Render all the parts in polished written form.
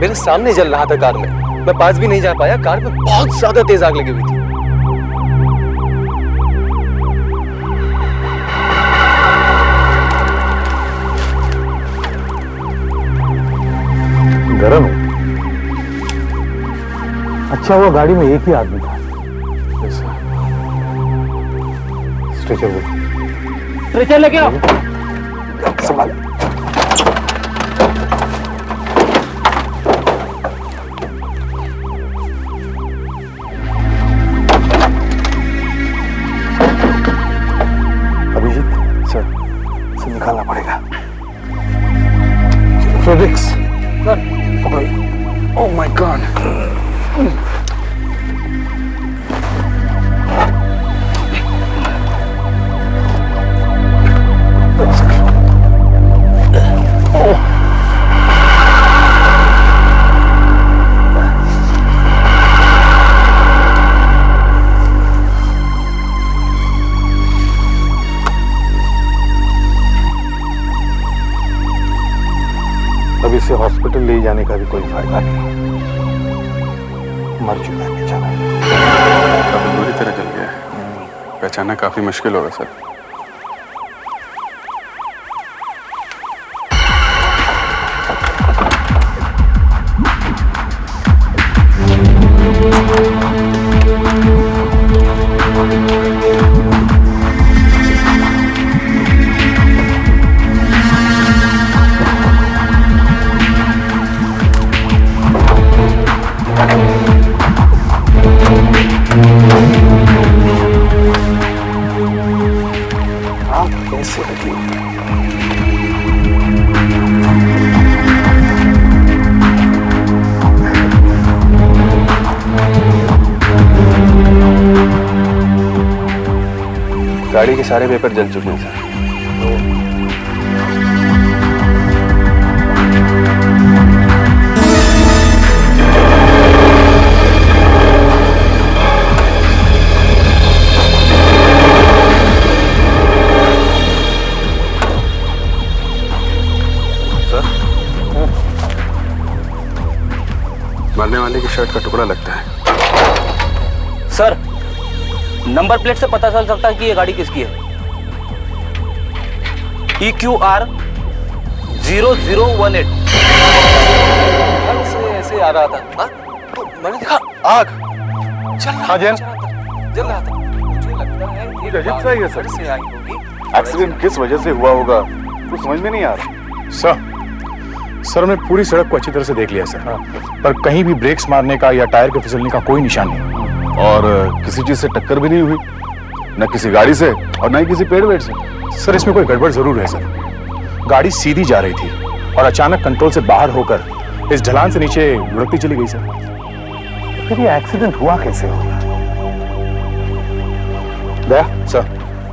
मेरे सामने जल रहा था कार में, मैं पास भी नहीं जा पाया। कार में बहुत ज्यादा तेज आग लगी हुई थी। गरम है। अच्छा हुआ गाड़ी में एक ही आदमी था। स्ट्रेचर वो, स्ट्रेचर लेके आओ। संभाल। अभिजीत सर, इसे निकालना पड़ेगा। फ्रेडरिक्स सर, पकड़ो। Oh my God. अब इसे हॉस्पिटल ले जाने का भी कोई फायदा नहीं, मर चुका है बेचारा। काफी बुरी तरह जल गया है, पहचानना काफी मुश्किल होगा सर। कैसे लगी? गाड़ी के सारे पेपर जल चुके हैं सर। मरने वाले की शर्ट का टुकड़ा लगता है। सर, नंबर प्लेट से पता चल सकता है कि ये गाड़ी किसकी है। EQR 0018। ऐसे आ रहा था। हाँ? तो मैंने देखा आग जल रहा था। मुझे लगता है ये गजब सा ही है सर। से आई होगी। एक्सीडेंट किस वजह से हुआ होगा कुछ समझ में नहीं आ रहा। सर हमने पूरी सड़क को अच्छी तरह से देख लिया सर, पर कहीं भी ब्रेक्स मारने का या टायर के फिसलने का कोई निशान नहीं। और किसी चीज से टक्कर भी नहीं हुई, न किसी गाड़ी से और न ही किसी पेड़ वेड़ से। सर इसमें कोई गड़बड़ जरूर है सर। गाड़ी सीधी जा रही थी और अचानक कंट्रोल से बाहर होकर इस ढलान से नीचे लुढ़कती चली गई सर। फिर ये एक्सीडेंट हुआ कैसे होगा? दया सर,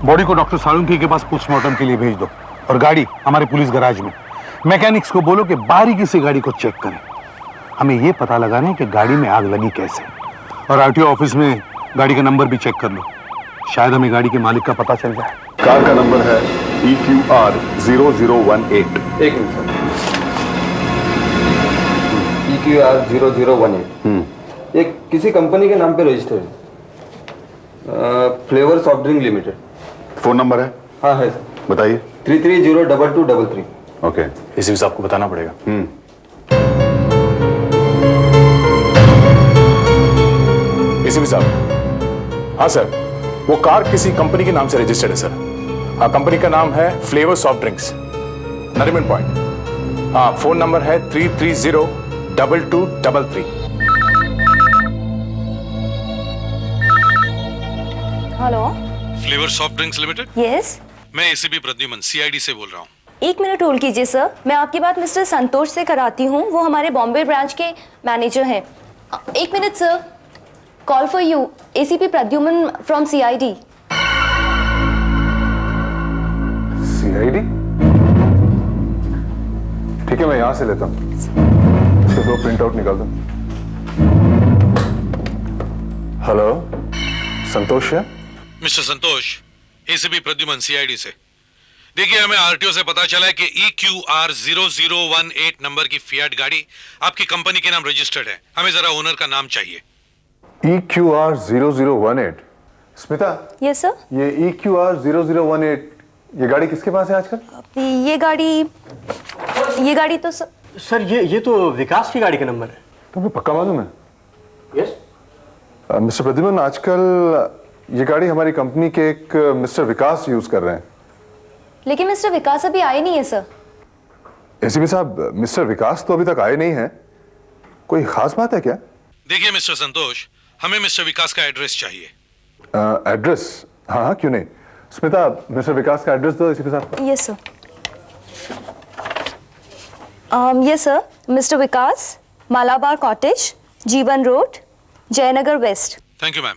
बॉडी को डॉक्टर सालुंकी के पास पोस्टमार्टम के लिए भेज दो और गाड़ी हमारे पुलिस गैराज में। मैकेनिक्स को बोलो कि बारीकी से गाड़ी को चेक करें। हमें यह पता लगाना है कि गाड़ी में आग लगी कैसे। और आरटीओ ऑफिस में गाड़ी का नंबर भी चेक कर लो, शायद हमें गाड़ी के मालिक का पता चल जाए। कार का नंबर है EQR 0018। एक मिनट सर। EQR 0018 ये किसी कंपनी के नाम पे रजिस्टर है। Flavour soft drink limited. Phone number है? हाँ है सर। बताइए। 3302233। ओके। इसी भी आपको बताना पड़ेगा। इसी भी साहब। हाँ सर, वो कार किसी कंपनी के नाम से रजिस्टर्ड है सर। हाँ, कंपनी का नाम है flavour soft drinks, Nariman point. हाँ, फोन नंबर है 3302233। Hello, flavour soft drinks limited. Yes, मैं एसीपी प्रद्युमन CID से बोल रहा हूँ। एक मिनट होल्ड कीजिए सर, मैं आपकी बात मिस्टर संतोष से कराती हूँ। वो हमारे बॉम्बे ब्रांच के मैनेजर हैं। एक minute sir, call for you, ACP Pradyuman from CID। CID? ठीक है, मैं यहां से लेता हूं। इसके 2 प्रिंट आउट निकाल दो। हेलो, संतोष है? मिस्टर संतोष, ACP प्रद्युमन CID से। देखिए, हमें आरटीओ से पता चला है कि EQR 0018 नंबर की फियाट गाड़ी आपकी कंपनी के नाम रजिस्टर्ड है। हमें जरा ओनर का नाम चाहिए। EQR 0018। Smita, yes sir. ये EQR 0018 ये गाड़ी किसके पास है आजकल? ये गाड़ी तो सर ये तो विकास की गाड़ी का नंबर है। तुम्हें पक्का मालूम है? यस। मिस्टर प्रद्युमन, आजकल ये गाड़ी हमारी कंपनी के एक मिस्टर विकास यूज कर रहे हैं। लेकिन मिस्टर विकास अभी आए नहीं है सर। एसीपी साहब, मिस्टर विकास तो अभी तक आए नहीं हैं। कोई खास बात है क्या? देखिए मिस्टर संतोष, हमें मिस्टर विकास का एड्रेस चाहिए। एड्रेस? हाँ हाँ, क्यों नहीं। स्मिता, मिस्टर विकास का एड्रेस दो एसीपी साहब। Yes sir. Yes sir, mister Vikas, Malabar cottage, Jeevan road, Jayanagar west. Thank you ma'am.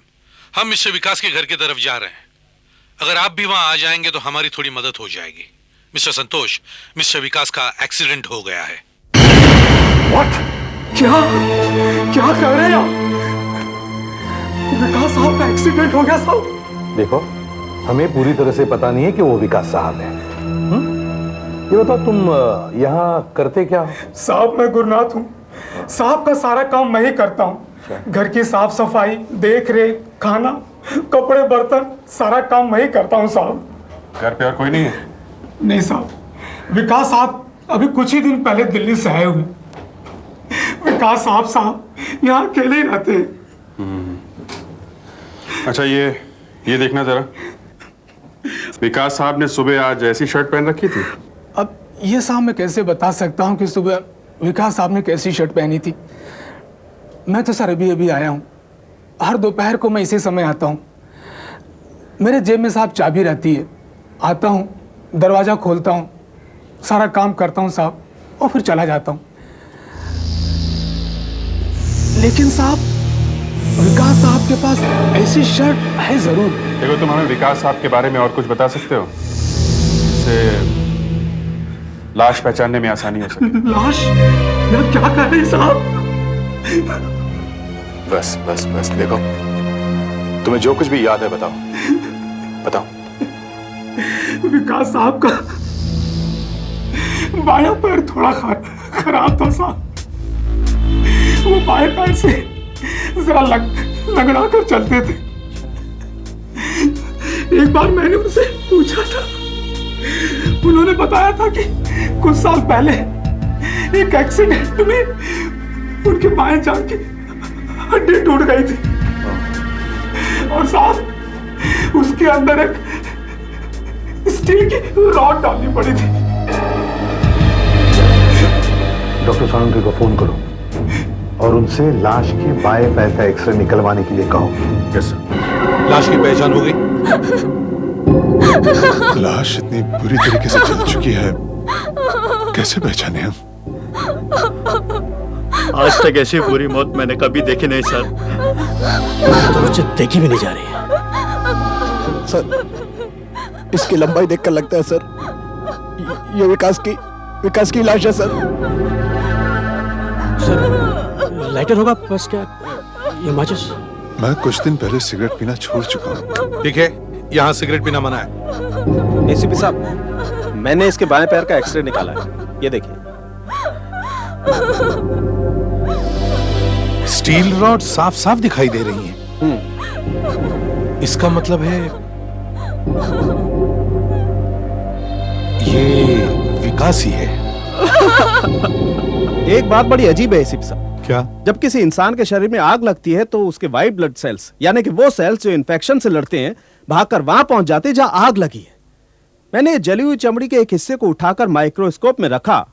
हम मिस्टर विकास के घर की तरफ जा रहे हैं। अगर आप भी वहां आ जाएंगे तो हमारी थोड़ी मदद हो जाएगी। मिस्टर संतोष, मिस्टर विकास का एक्सीडेंट हो गया है। व्हाट? क्या कर रहे हैं आप? विकास साहब का एक्सीडेंट हो गया साहब। देखो, हमें पूरी तरह से पता नहीं है कि वो विकास साहब हैं। ये बताओ, तुम यहाँ करते क्या हो? साहब, मैं गुरनाथ हूँ। साहब का सारा काम मैं ही करता हूँ। घर की साफ सफाई, देख रेख, खाना, कपड़े, बर्तन, सारा काम मैं ही करता हूँ साहब। घर पे और कोई नहीं है? नहीं साहब, विकास साहब अभी कुछ ही दिन पहले दिल्ली से आए हुए। विकास साहब यहाँ अकेले ही रहते हैं। अच्छा, ये देखना जरा। विकास साहब ने सुबह आज ऐसी शर्ट पहन रखी थी? अब ये साहब मैं कैसे बता सकता हूँ कि सुबह विकास साहब ने कैसी शर्ट पहनी थी। मैं तो सर अभी आया हूँ। हर दोपहर को मैं इसी समय आता हूँ। मेरे जेब में साहब चाबी रहती है। आता हूँ, दरवाज़ा खोलता हूँ, सारा काम करता हूँ साहब, और फिर चला जाता हूँ। लेकिन साहब, विकास साहब के पास ऐसी शर्ट है जरूर। देखो, तुम हमें विकास साहब के बारे में और कुछ बता सकते हो जिससे लाश पहचानने में आसानी हो सके? लाश? यार क्या कर रहे हैं साहब? बस देखो, तुम्हें जो कुछ भी याद है बताओ। विकास साहब का बायां पैर थोड़ा खराब था साहब। वो बाएं पैर से जरा लगड़ा कर चलते थे। एक बार मैंने उनसे पूछा था, उन्होंने बताया था कि कुछ साल पहले एक एक्सीडेंट में उनके बाएं जांघ की हड्डी टूट गई थी और साहब उसके अंदर एक स्टील की रॉड डालनी पड़ी थी। डॉक्टर सालुंखे को फोन करो और उनसे लाश के बाएं पैर का एक्सरे निकलवाने के लिए कहो। Yes sir. लाश की पहचान हो गई? लाश इतनी बुरी तरीके से जल चुकी है, कैसे पहचाने हम? आज तक ऐसी बुरी मौत मैंने कभी देखी नहीं सर। तो मुझे देखी भी नहीं जा रही है सर। इसकी लंबाई देखकर लगता है सर ये विकास की लाश है सर। सर, लाइटर होगा बस? क्या ये माचिस? मैं कुछ दिन पहले सिगरेट पीना छोड़ चुका हूँ। ठीक है, यहाँ सिगरेट पीना मना है। एसीपी साहब, मैंने इसके बाएं पैर का एक्सरे निकाला है, ये देखिए। स्टील रॉड साफ साफ दिखाई दे रही हैं। इसका मतलब है ये विकास ही है। एक बात बड़ी अजीब है एसीपी साहब। क्या? जब किसी इंसान के शरीर में आग लगती है तो उसके व्हाइट ब्लड सेल्स, यानी कि वो सेल्स जो इन्फेक्शन से लड़ते हैं, भागकर वहां पहुंच जाते हैं जहां आग लगी है। मैंने जली हुई चमड़ी के एक हिस्से को उठाकर माइक्रोस्कोप में रखा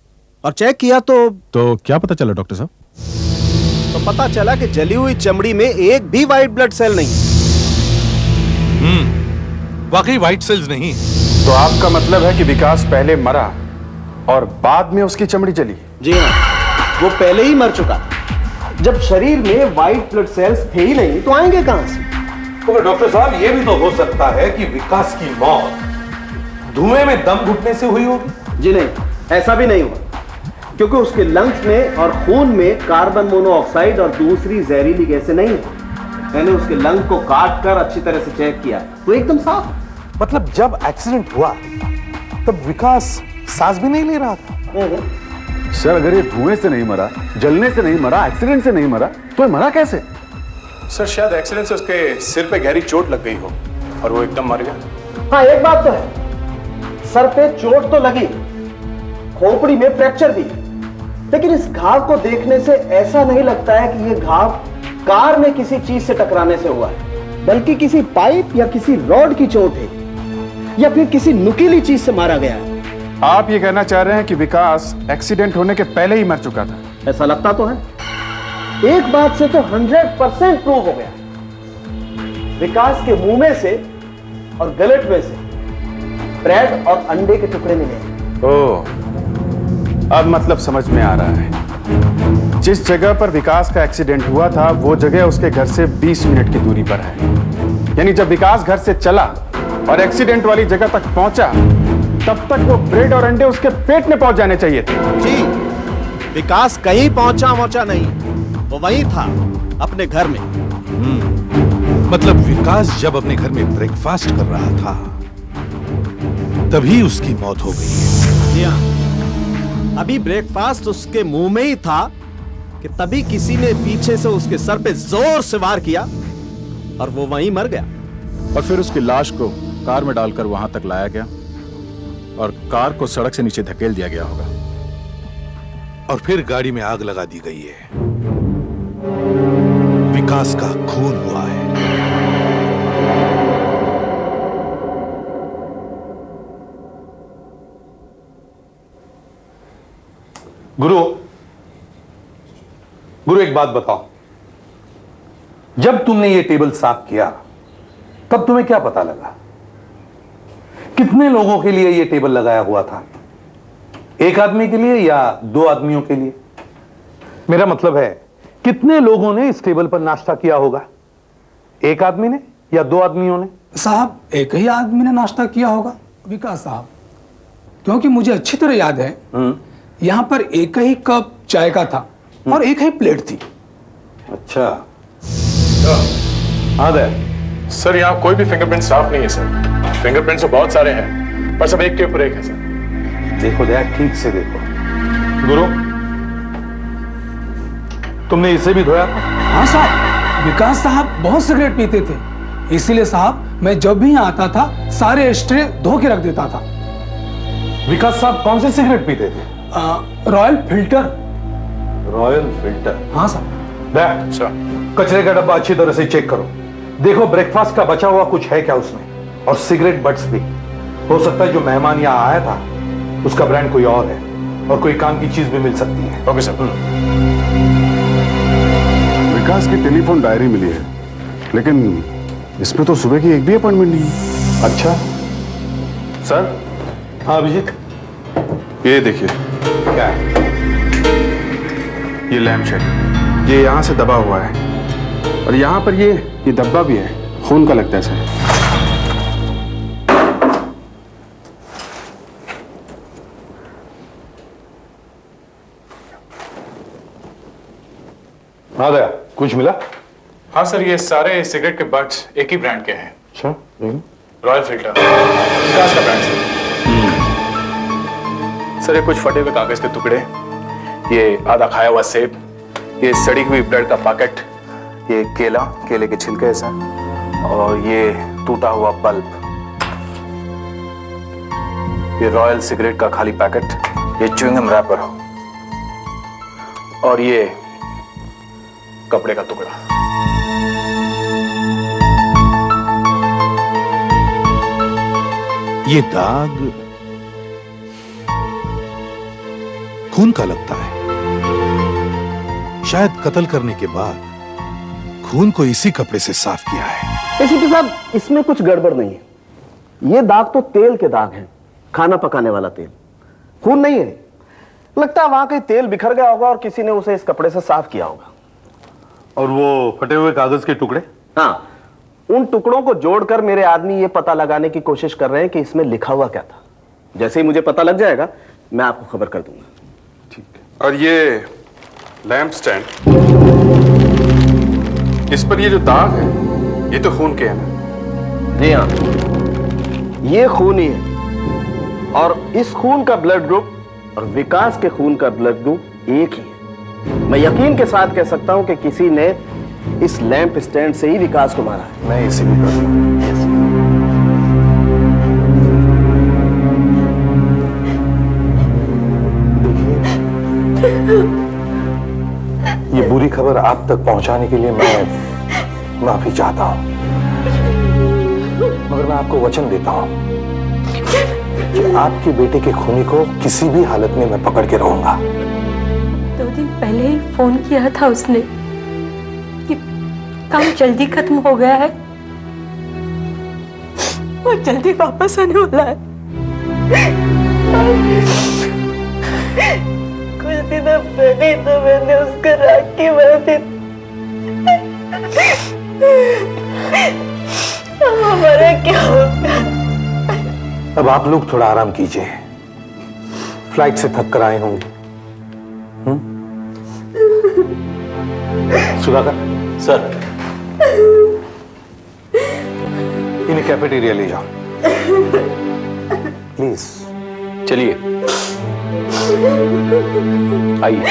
और चेक किया तो क्या पता चला डॉक्टर साहब? तो पता चला कि जली हुई चमड़ी में एक भी व्हाइट ब्लड सेल नहीं। वाकई व्हाइट सेल्स नहीं। तो आपका मतलब है कि विकास पहले मरा और बाद में उसकी चमड़ी जली? जी हाँ, वो पहले ही मर चुका। जब शरीर में व्हाइट ब्लड सेल्स थे ही नहीं तो आएंगे कहां से? तो डॉक्टर साहब, ये भी तो हो सकता है कि विकास की मौत धुएं में दम घुटने से हुई होगी। जी नहीं, ऐसा भी नहीं हुआ, क्योंकि उसके लंग्स में और खून में कार्बन मोनोऑक्साइड और दूसरी जहरीली गैसें नहीं है। मैंने उसके लंग को काट कर अच्छी तरह से चेक किया, वो एकदम साफ। मतलब जब एक्सीडेंट हुआ तब विकास सांस भी नहीं ले रहा था। सर अगर ये धुएं से नहीं मरा, जलने से नहीं मरा, एक्सीडेंट से नहीं मरा, तो ये मरा कैसे? सर शायद एक्सीडेंट से उसके सिर पे गहरी चोट लग गई हो और वो एकदम मर गया। हाँ एक बात तो है, सर पे चोट तो लगी, खोपड़ी में फ्रैक्चर भी, लेकिन इस घाव को देखने से ऐसा नहीं लगता है कि यह घाव कार में किसी चीज से टकराने से हुआ है, बल्कि किसी पाइप या किसी रॉड की चोट है या फिर किसी नुकीली चीज से मारा गया है। आप ये कहना चाह रहे हैं कि विकास एक्सीडेंट होने के पहले ही मर चुका था? ऐसा लगता तो है। एक बात से तो 100% प्रूव हो गया, विकास के मुंह में से और गलत में से ब्रेड और अंडे के टुकड़े मिले। ओह, अब मतलब समझ में आ रहा है। जिस जगह पर विकास का एक्सीडेंट हुआ था वो जगह उसके घर से 20 मिनट की दूरी पर है। यानी जब विकास घर से चला और एक्सीडेंट वाली जगह तक पहुंचा, तब तक वो ब्रेड और अंडे उसके पेट में पहुंच जाने चाहिए थे। जी, विकास कहीं पहुंचा नहीं, वो वहीं था अपने घर में। मतलब विकास जब अपने घर में ब्रेकफास्ट कर रहा था तभी उसकी मौत हो गई है। जी हाँ, अभी ब्रेकफास्ट उसके मुंह में ही था कि तभी किसी ने पीछे से उसके सर पे जोर से वार किया और वो वहीं मर गया। और फिर उसकी लाश को कार में डालकर वहां तक लाया गया और कार को सड़क से नीचे धकेल दिया गया होगा। और फिर गाड़ी में आग लगा दी गई है। विकास का खून हुआ है। गुरु एक बात बताओ, जब तुमने ये टेबल साफ किया तब तुम्हें क्या पता लगा? कितने लोगों के लिए ये टेबल लगाया हुआ था? एक आदमी के लिए या दो आदमियों के लिए? मेरा मतलब है कितने लोगों ने इस टेबल पर नाश्ता किया होगा? एक आदमी ने या दो आदमियों ने? साहब एक ही आदमी ने नाश्ता किया होगा, विकास साहब, क्योंकि मुझे अच्छी तरह याद है यहां पर एक ही कप चाय का था और एक ही प्लेट थी। अच्छा, हाँ दे। सर यहाँ कोई भी फिंगरप्रिंट साफ नहीं है सर। फिंगरप्रिंट्स तो बहुत सारे हैं पर सब एक के ऊपर एक है सर। देखो दया, ठीक से देखो। गुरु, तुमने इसे भी धोया था? हाँ साहब, विकास साहब बहुत सिगरेट पीते थे, इसीलिए साहब मैं जब भी यहाँ आता था सारे एस्ट्रे धो के रख देता था। विकास साहब कौन से सिगरेट पीते थे? Royal filter. Royal filter? हाँ साहब। दया, सर कचरे का डब्बा अच्छी तरह से चेक करो, देखो ब्रेकफास्ट का बचा हुआ कुछ है क्या उसमें, और सिगरेट बट्स भी। हो सकता है जो मेहमान यहाँ आया था उसका ब्रांड कोई और है और कोई काम की चीज भी मिल सकती है। Okay sir. विकास की टेलीफोन डायरी मिली है, लेकिन इसमें तो सुबह की एक भी अपॉइंटमेंट नहीं है। अच्छा सर। हाँ अभिजीत, ये देखिए, क्या है? ये लैम्प शेड, ये यहां से दबा हुआ है और यहां पर ये धब्बा भी है, खून का लगता है सर। हाँ दया, कुछ मिला? हाँ सर, ये सारे सिगरेट के बट्स एक ही ब्रांड के हैं। अच्छा, रॉयल फिल्टर, विकास का ब्रांड सर। सर ये कुछ फटे हुए कागज के टुकड़े, ये आधा खाया हुआ सेब, ये सड़ी हुई ब्रेड का पैकेट, ये केले के छिलके सर, और ये टूटा हुआ बल्ब, ये रॉयल सिगरेट का खाली पैकेट, ये च्युइंगम रैपर, और ये कपड़े का टुकड़ा। ये दाग खून का लगता है। शायद कत्ल करने के बाद खून को इसी कपड़े से साफ किया है। एसीपी साहब, इसमें कुछ गड़बड़ नहीं है। ये दाग तो तेल के दाग हैं, खाना पकाने वाला तेल, खून नहीं है। लगता है वहां कहीं तेल बिखर गया होगा और किसी ने उसे इस कपड़े से साफ किया होगा। और वो फटे हुए कागज के टुकड़े? हाँ, उन टुकड़ों को जोड़कर मेरे आदमी ये पता लगाने की कोशिश कर रहे हैं कि इसमें लिखा हुआ क्या था। जैसे ही मुझे पता लग जाएगा मैं आपको खबर कर दूंगा। ठीक है। और ये लैंप स्टैंड, इस पर ये जो दाग है ये तो खून के हैं ना? जी हाँ, ये खून ही है। और इस खून का ब्लड ग्रुप और विकास के खून का ब्लड ग्रुप एक ही है। मैं यकीन के साथ कह सकता हूं कि किसी ने इस लैंप स्टैंड से ही विकास को मारा है। मैं इसी भी कर ये बुरी खबर आप तक पहुंचाने के लिए मैं माफी चाहता हूं, मगर मैं आपको वचन देता हूं कि आपके बेटे के खूनी को किसी भी हालत में मैं पकड़ के रहूंगा। 2 दिन पहले ही फोन किया था उसने कि काम जल्दी खत्म हो गया है और जल्दी वापस आने वाला है। कुछ दिनों पहले तो मैंने उसको राखी बांधी, हमारा क्या होगा? अब आप लोग थोड़ा आराम कीजिए, फ्लाइट से थक कर आए होंगे। सुधाकर सर, इन्हें कैफेटेरिया ले जाओ प्लीज। चलिए आइए।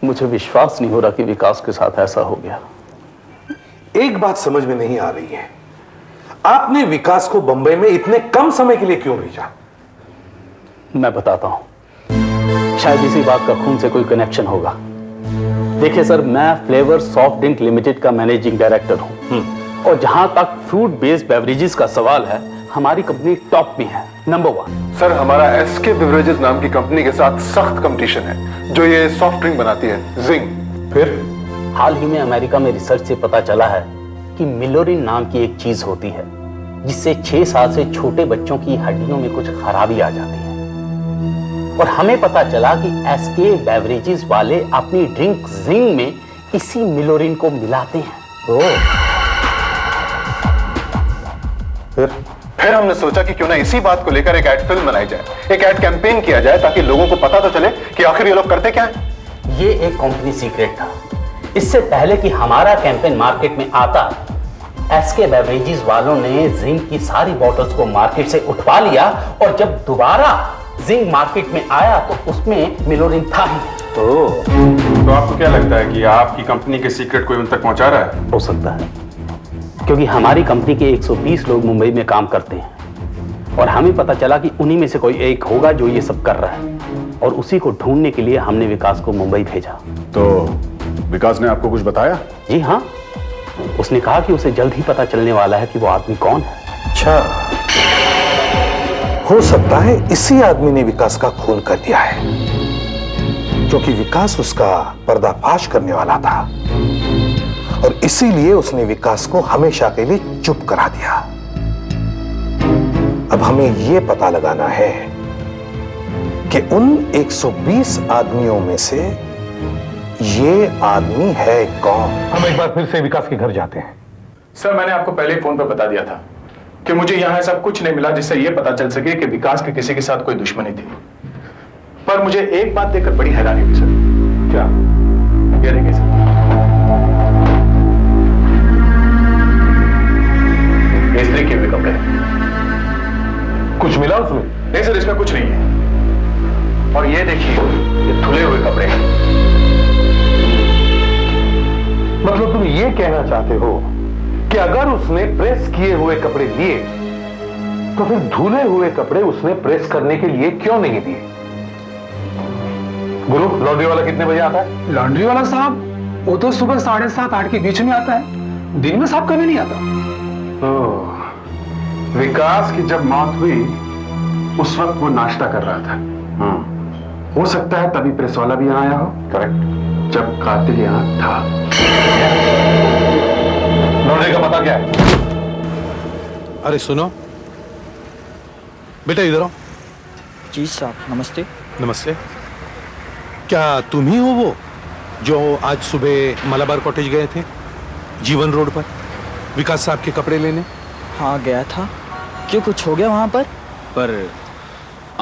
मुझे विश्वास नहीं हो रहा कि विकास के साथ ऐसा हो गया। एक बात समझ में नहीं आ रही है, आपने विकास को बंबई में इतने कम समय के लिए क्यों भेजा? मैं बताता हूं, शायद इसी बात का खून से कोई कनेक्शन होगा। देखिए सर, मैं फ्लेवर सॉफ्ट ड्रिंक लिमिटेड का मैनेजिंग डायरेक्टर हूं, और जहां तक फ्रूट बेस्ड बेवरेजेस का सवाल है, हमारी कंपनी टॉप में है, नंबर 1। सर, हमारा एसके बेवरेजेस नाम की कंपनी के साथ सख्त कंपटीशन है जो ये सॉफ्ट ड्रिंक बनाती है, जिंग। फिर हाल ही में अमेरिका में रिसर्च से पता चला है कि मिलोरिन नाम की एक चीज होती है जिससे 6 साल से छोटे बच्चों की हड्डियों में कुछ खराबी आ जाती है, और हमें पता चला कि एसके बेवरेजेस वाले अपनी ड्रिंक जिंग में इसी मिलोरिन को मिलाते हैं। फिर हमने सोचा कि क्यों ना इसी बात को लेकर एक एड फिल्म बनाई जाए, एक एड कैंपेन किया जाए ताकि लोगों को पता तो चले कि आखिर ये लोग करते क्या हैं। ये एक कंपनी सीक्रेट था। इससे पहले कि हमारा कैंपेन मार्केट में आता, एसके बेवरेजेस वालों ने जिंक की सारी बॉटल्स को मार्केट से उठवा लिया, और जब दोबारा जिंक मार्केट में आया तो उसमें मिलोरिन था ही। तो आपको क्या लगता है कि आपकी कंपनी के सीक्रेट कोई उन तक पहुंचा रहा है? हो सकता है, क्योंकि हमारी कंपनी के 120 लोग मुंबई में काम करते हैं, और हमें पता चला कि उन्हीं में से कोई एक होगा जो ये सब कर रहा है, और उसी को ढूंढने के लिए हमने विकास को मुंबई भेजा। तो विकास ने आपको कुछ बताया? जी हाँ, उसने कहा कि उसे जल्द ही पता चलने वाला है कि वो आदमी कौन है। अच्छा, हो सकता है इसी आदमी ने विकास का खून कर दिया है, क्योंकि विकास उसका पर्दाफाश करने वाला था, और इसीलिए उसने विकास को हमेशा के लिए चुप करा दिया। अब हमें यह पता लगाना है कि उन 120 आदमियों में से ये आदमी है कौन। हम एक बार फिर से विकास के घर जाते हैं। सर, मैंने आपको पहले ही फोन पर बता दिया था कि मुझे यहां ऐसा कुछ नहीं मिला जिससे यह पता चल सके कि विकास के किसी के साथ कोई दुश्मनी थी। पर मुझे एक बात देखकर बड़ी हैरानी हुई सर। क्या? ये देखिए सर, इस्त्री किए हुए कपड़े। कुछ मिला उसमें? नहीं सर, इसमें कुछ नहीं है। और ये देखिए, ये धुले हुए कपड़े। मतलब तुम ये कहना चाहते हो कि अगर उसने प्रेस किए हुए कपड़े लिए तो फिर धुले हुए कपड़े उसने प्रेस करने के लिए क्यों नहीं दिए? गुरु, लॉन्ड्री वाला कितने बजे आता है? लॉन्ड्री वाला साहब वो तो सुबह 7:30 8 के बीच में आता है, दिन में साहब कभी नहीं आता। विकास की जब मौत हुई उस वक्त वो नाश्ता कर रहा था। हो सकता है तभी प्रेस वाला भी यहाँ आया हो। करेक्ट, जब कातिल यहाँ था। लॉन्ड्री का पता क्या है? अरे सुनो बेटा, इधर आओ। जी साहब, नमस्ते। नमस्ते। क्या तुम ही हो वो जो आज सुबह मलाबार कॉटेज गए थे, जीवन रोड पर, विकास साहब के कपड़े लेने? हाँ गया था। क्यों, कुछ हो गया वहां पर?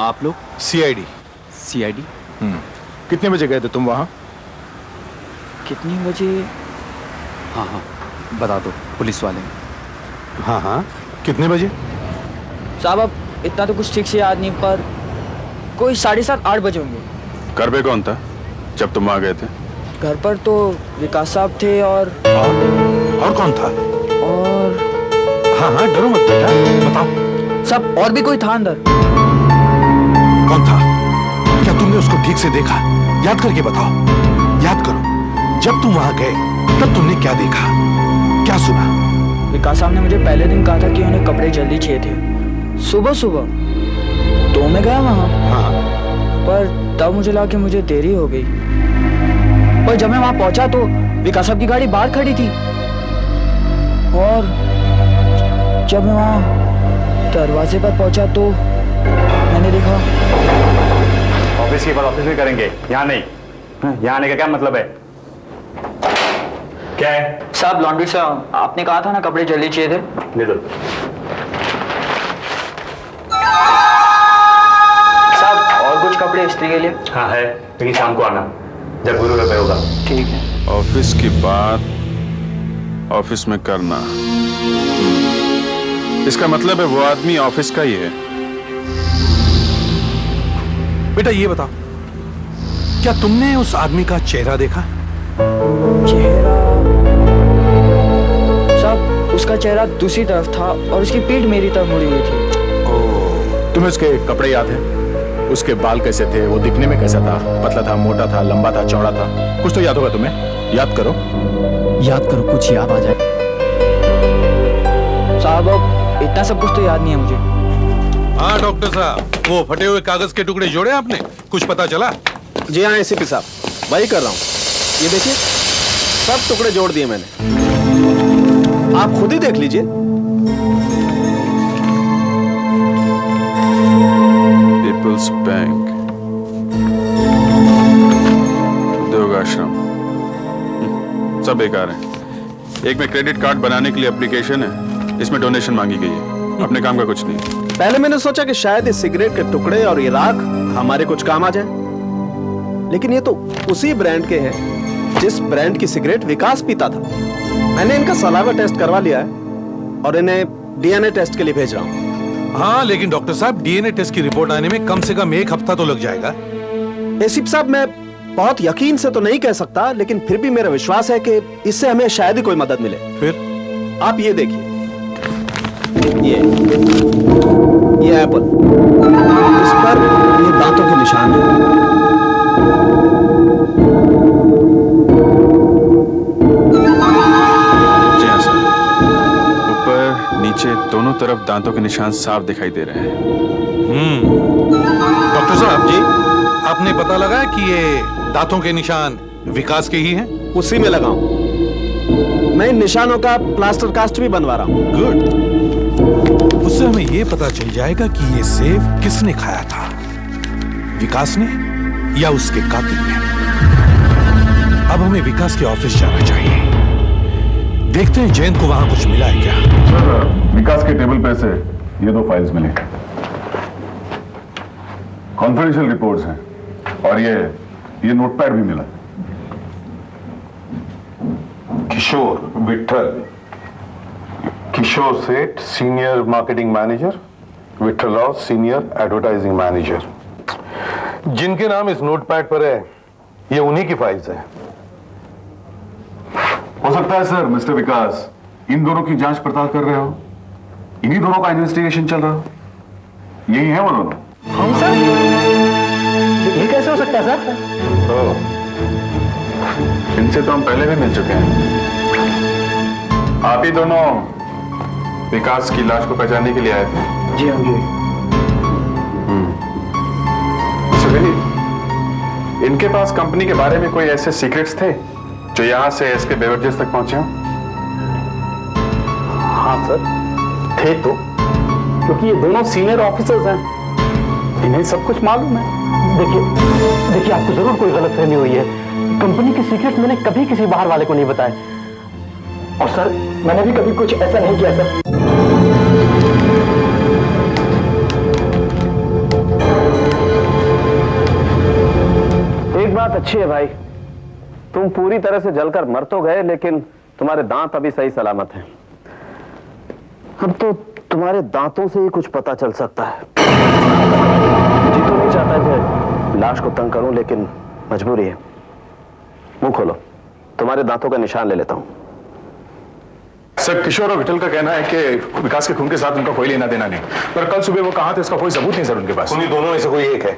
आप लोग? सीआईडी। सीआईडी? कितने बजे गए थे तुम वहां? कितनी बजे? हाँ हाँ बता दो, पुलिस वाले। हाँ हाँ, कितने बजे? साहब अब इतना तो कुछ ठीक से याद नहीं, पर कोई 7:30-8 बजे होंगे। घर पे कौन था जब तुम वहां गए थे? घर पर तो विकास साहब थे और कौन था? और हाँ हाँ, डरो मत बेटा, बताओ। सब और भी कोई था अंदर। कौन था? क्या तुमने उसको ठीक से देखा? याद करके बताओ, याद करो। जब तुम वहां गए तब तुमने क्या देखा, क्या सुना? विकास साहब ने मुझे पहले दिन कहा था कि उन्हें कपड़े जल्दी चाहिए थे, सुबह सुबह। तो मैं गया वहां। हाँ। पर तब मुझे लगा कि मुझे देरी हो गई। पर जब मैं वहां पहुंचा तो विकास साहब की गाड़ी बाहर खड़ी थी, और जब मैं वहां दरवाजे पर पहुंचा तो मैंने देखा। ऑफिस की बात ऑफिस में करेंगे, यहाँ नहीं। यहाँ आने का क्या मतलब है? क्या है? साहब लॉन्ड्री से आपने कहा था ना कपड़े जल्दी चाहिए थे। ले दो। साहब और कुछ कपड़े इस्त्री के लिए? हाँ है, लेकिन शाम को आना जब गुरु रुपए होगा। ठीक है। ऑफिस की बात ऑफिस में करना, इसका मतलब है वो आदमी ऑफिस का ही है। बेटा ये बताओ, क्या तुमने उस आदमी का चेहरा देखा? चेहरा? साहब उसका चेहरा दूसरी तरफ था और उसकी पीठ मेरी तरफ मुड़ी हुई थी। तुम्हें उसके कपड़े याद है? उसके बाल कैसे थे? वो दिखने में कैसा था? पतला था, मोटा था, लंबा था, चौड़ा था? कुछ तो याद होगा तुम्हें, याद करो। याद करो, कुछ याद आ जाए। साहब अब इतना सब कुछ तो याद नहीं है मुझे। हाँ डॉक्टर साहब, वो फटे हुए कागज के टुकड़े जोड़े आपने? कुछ पता चला? जी हाँ एसीपी साहब, वही कर रहा हूँ। ये देखिए, सब टुकड़े जोड़ दिए मैंने, आप खुद ही देख लीजिए। पीपल्स बैंक, उद्योग आश्रम, सब बेकार है। एक में क्रेडिट कार्ड बनाने के लिए एप्लीकेशन है, इसमें डोनेशन मांगी गई है, अपने काम का कुछ नहीं। पहले मैंने सोचा कि शायद इस सिगरेट के टुकड़े और ये राख हमारे कुछ काम आ जाए, लेकिन ये तो उसी ब्रांड के हैं जिस ब्रांड की सिगरेट विकास पीता था। मैंने इनका सलावा टेस्ट करवा लिया है और इन्हें डीएनए टेस्ट के लिए भेज रहा हूं। हाँ लेकिन डॉक्टर साहब, डीएनए टेस्ट की रिपोर्ट आने में कम से कम 1 हफ्ता तो लग जाएगा। एसीपी साहब, मैं बहुत यकीन से तो नहीं कह सकता, लेकिन फिर भी मेरा विश्वास है कि इससे हमें शायद ही कोई मदद मिले। फिर आप ये देखिए, ये एप्पल, इस पर ये दांतों के निशान हैं। जी हाँ सर, ऊपर नीचे दोनों तरफ दांतों के निशान साफ दिखाई दे रहे हैं। डॉक्टर साहब जी, आपने पता लगा कि ये दांतों के निशान विकास के ही हैं? उसी में लगाऊं। मैं इन निशानों का प्लास्टर कास्ट भी बनवा रहा हूं। गुड, उससे हमें ये पता चल जाएगा कि ये सेब किसने खाया था, विकास ने या उसके कातिल ने। अब हमें विकास के ऑफिस जाना चाहिए, देखते हैं जयंत को वहां कुछ मिला है क्या। सर, विकास के टेबल पे से ये 2 फाइल्स मिली, कॉन्फिडेंशियल रिपोर्ट्स हैं, और ये नोटपैड भी मिला। किशोर विठल, किशोर सेठ senior marketing manager, Vithalrao senior advertising manager, जिनके नाम इस नोटपैड पर है, ये उन्हीं की फाइल्स हैं। हो सकता है सर मिस्टर विकास इन दोनों की जांच पड़ताल कर रहे हो, इन्हीं दोनों का इन्वेस्टिगेशन चल रहा हो। यही है वो दोनों। हम सर, ये कैसे हो सकता है सर? इनसे तो हम पहले भी मिल चुके हैं। आप ही दोनों विकास की लाश को पहचानने के लिए आए थे? जी हाँ जी। इनके पास कंपनी के बारे में कोई ऐसे सीक्रेट्स थे जो यहां से एसके बेवरेजेस तक पहुंचे हो? हाँ सर, थे तो, क्योंकि ये दोनों सीनियर ऑफिसर्स हैं, इन्हें सब कुछ मालूम है। देखिए आपको जरूर कोई गलतफहमी हुई है। कंपनी के सीक्रेट मैंने कभी किसी बाहर वाले को नहीं बताए। और सर मैंने भी कभी कुछ ऐसा नहीं किया सर। एक बात अच्छी है भाई, तुम पूरी तरह से जलकर मर तो गए, लेकिन तुम्हारे दांत अभी सही सलामत हैं। अब तो तुम्हारे दांतों से ही कुछ पता चल सकता है। जी तो नहीं चाहता कि लाश को तंग करूं, लेकिन मजबूरी है। मुंह खोलो, तुम्हारे दांतों का निशान ले लेता हूं। सर, किशोर और विठल का कहना है कि विकास के खून के साथ उनका कोई लेना देना नहीं, पर कल सुबह वो कहाँ थे उसका कोई सबूत नहीं सर उनके पास। उन्हीं दोनों में से कोई एक है।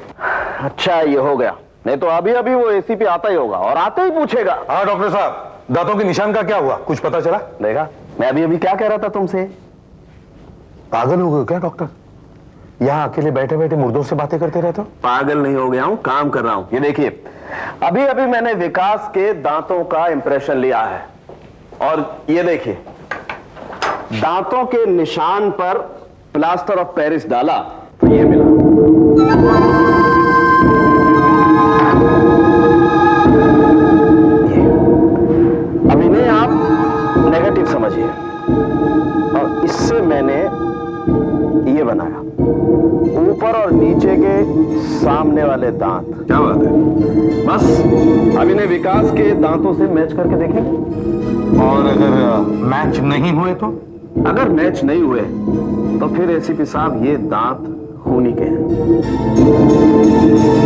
अच्छा, ये हो गया, नहीं तो अभी अभी वो एसीपी आता ही होगा और आते ही पूछेगा। हाँ डॉक्टर साहब, दांतों के निशान का क्या हुआ, कुछ पता चला? देखा, मैं अभी अभी क्या कह रहा था तुमसे। पागल हो गए क्या डॉक्टर? यहाँ अकेले बैठे बैठे मुर्दों से बातें करते रहते हो? पागल नहीं हो गया हूं, काम कर रहा हूं। ये देखिए, अभी अभी मैंने विकास के दांतों का इंप्रेशन लिया है और ये देखिए, दांतों के निशान पर प्लास्टर ऑफ पेरिस डाला तो ये मिला। ये अब इन्हें आप नेगेटिव समझिए और इससे मैंने ये बनाया, ऊपर और नीचे के सामने वाले दांत। क्या बात है। बस अब इन्हें विकास के दांतों से मैच करके देखें। और अगर मैच नहीं हुए तो? अगर मैच नहीं हुए तो फिर एसीपी साहब ये दांत खूनी के हैं।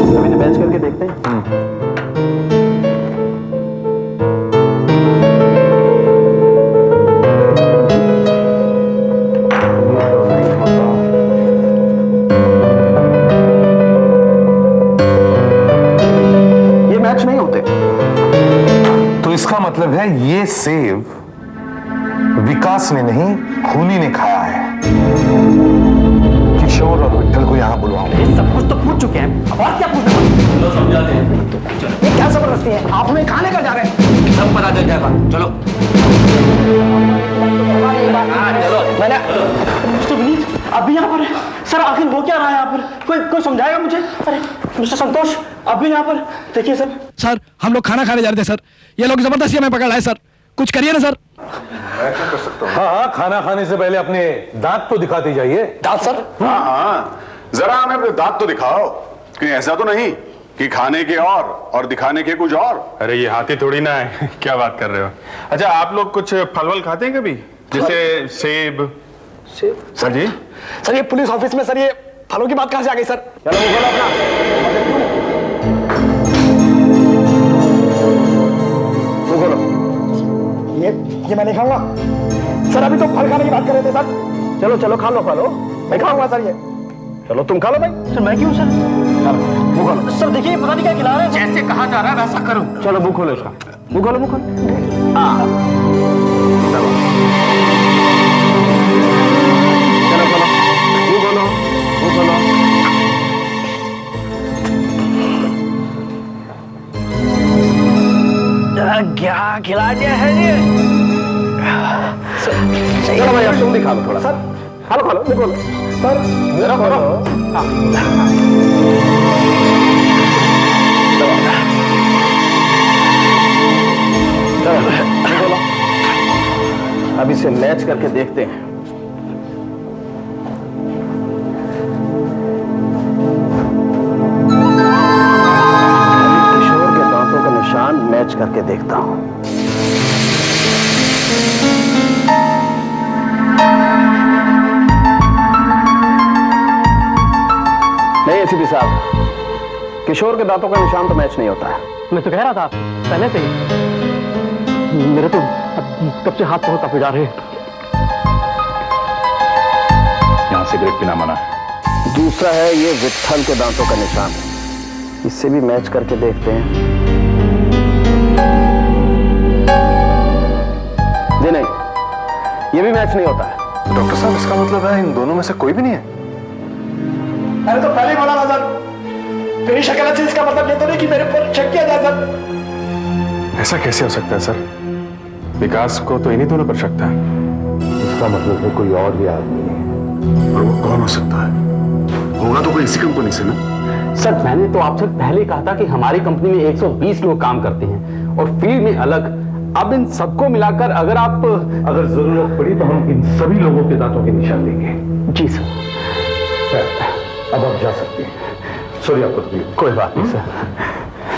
अब इन्हें मैच करके देखते हैं। इसका मतलब है ये सेब विकास ने नहीं, खूनी ने खाया है। किशोर और विठल को यहां बुलवाओ। सब कुछ तो पूछ चुके हैं, अब और क्या पूछना? चलो समझाते हैं। ये क्या जबरदस्ती है, आप हमें कहां लेकर जा रहे हैं? सब पता चल जाएगा, चलो। मैंने मिस्टर विनीत अभी यहाँ पर है सर। आखिर वो क्या रहा है यहाँ पर? कोई समझाएगा मुझे? अरे मिस्टर संतोष, अभी यहाँ पर देखिए सर। सर, हम लोग खाना खाने जा रहे थे सर, ये लोग जबरदस्ती हमें पकड़ लाए सर, कुछ करिए ना सर। मैं क्या कर सकता हूँ? हाँ, खाना खाने से पहले अपने दांत तो दिखाते जाइए। दांत सर? हाँ, जरा हमें अपने दांत तो दिखाओ। कहीं ऐसा तो नहीं कि खाने के और दिखाने के कुछ और? अरे ये हाथी थोड़ी ना है। क्या बात कर रहे हो? अच्छा, आप लोग कुछ फल वल खाते हैं कभी, जैसे सेब? सर जी, सर ये पुलिस ऑफिस में सर ये फलों की बात कहां से आ गई सर? चलो वो बोलो अपना, वो बोलो। ये मैं नहीं खाऊंगा सर। अभी तो फल खाने की बात कर रहे थे सर। चलो चलो खा लो, खा लो। मैं खाऊंगा सर ये। चलो तुम खा लो भाई। सर मैं क्यों सर? मुंह खोलो। सर देखिए पता नहीं क्या खिला रहे हैं। जैसे कहा जा रहा है वैसा करो। चलो मुंह खोलो इसका, मुंह खोलो, मुंह खोलो। हाँ चलो चलो खोलो, मुंह खोलो, मुंह खोलो। क्या खिला दिया है ये? चलो भाई अब तुम भी खा लो थोड़ा। सर खा लो, खा लो, मुंह खोलो सर, मेरा खोलो। चलो अब इसे मैच करके देखते हैं। किशोर के दांतों का निशान मैच करके देखता हूं। नहीं एसीपी साहब, किशोर के दांतों का निशान तो मैच नहीं होता है। मैं तो कह रहा था पहले से ही, मेरे तो कब से हाथ बहुत कांपे जा रहे हैं। यहाँ सिगरेट पीना मना है। दूसरा है ये विठल के दांतों का निशान, इससे भी मैच करके देखते हैं। जी नहीं, ये भी मैच नहीं होता है। डॉक्टर साहब, इसका मतलब है इन दोनों में से कोई भी नहीं है? मैंने तो पहले ही बोला था सर, मेरी शक्ल से इसका मतलब ये तो नहीं कि मेरे पर शक किया जाए सर। ऐसा कैसे हो सकता है सर? विकास को तो इन्हीं दोनों पर शक था। इसका मतलब है कोई और भी आदमी है। और वो कौन हो सकता है? होगा तो कोई इसी कंपनी से ना? सर मैंने तो आपसे पहले कहा था कि हमारी कंपनी में 120 लोग काम करते हैं और फील्ड में अलग। अब इन सबको मिलाकर अगर जरूरत पड़ी तो हम इन सभी लोगों के दांतों के निशान देंगे। जी सर। अब आप जा सकते हैं। सॉरी आपको तकलीफ। कोई बात नहीं सर।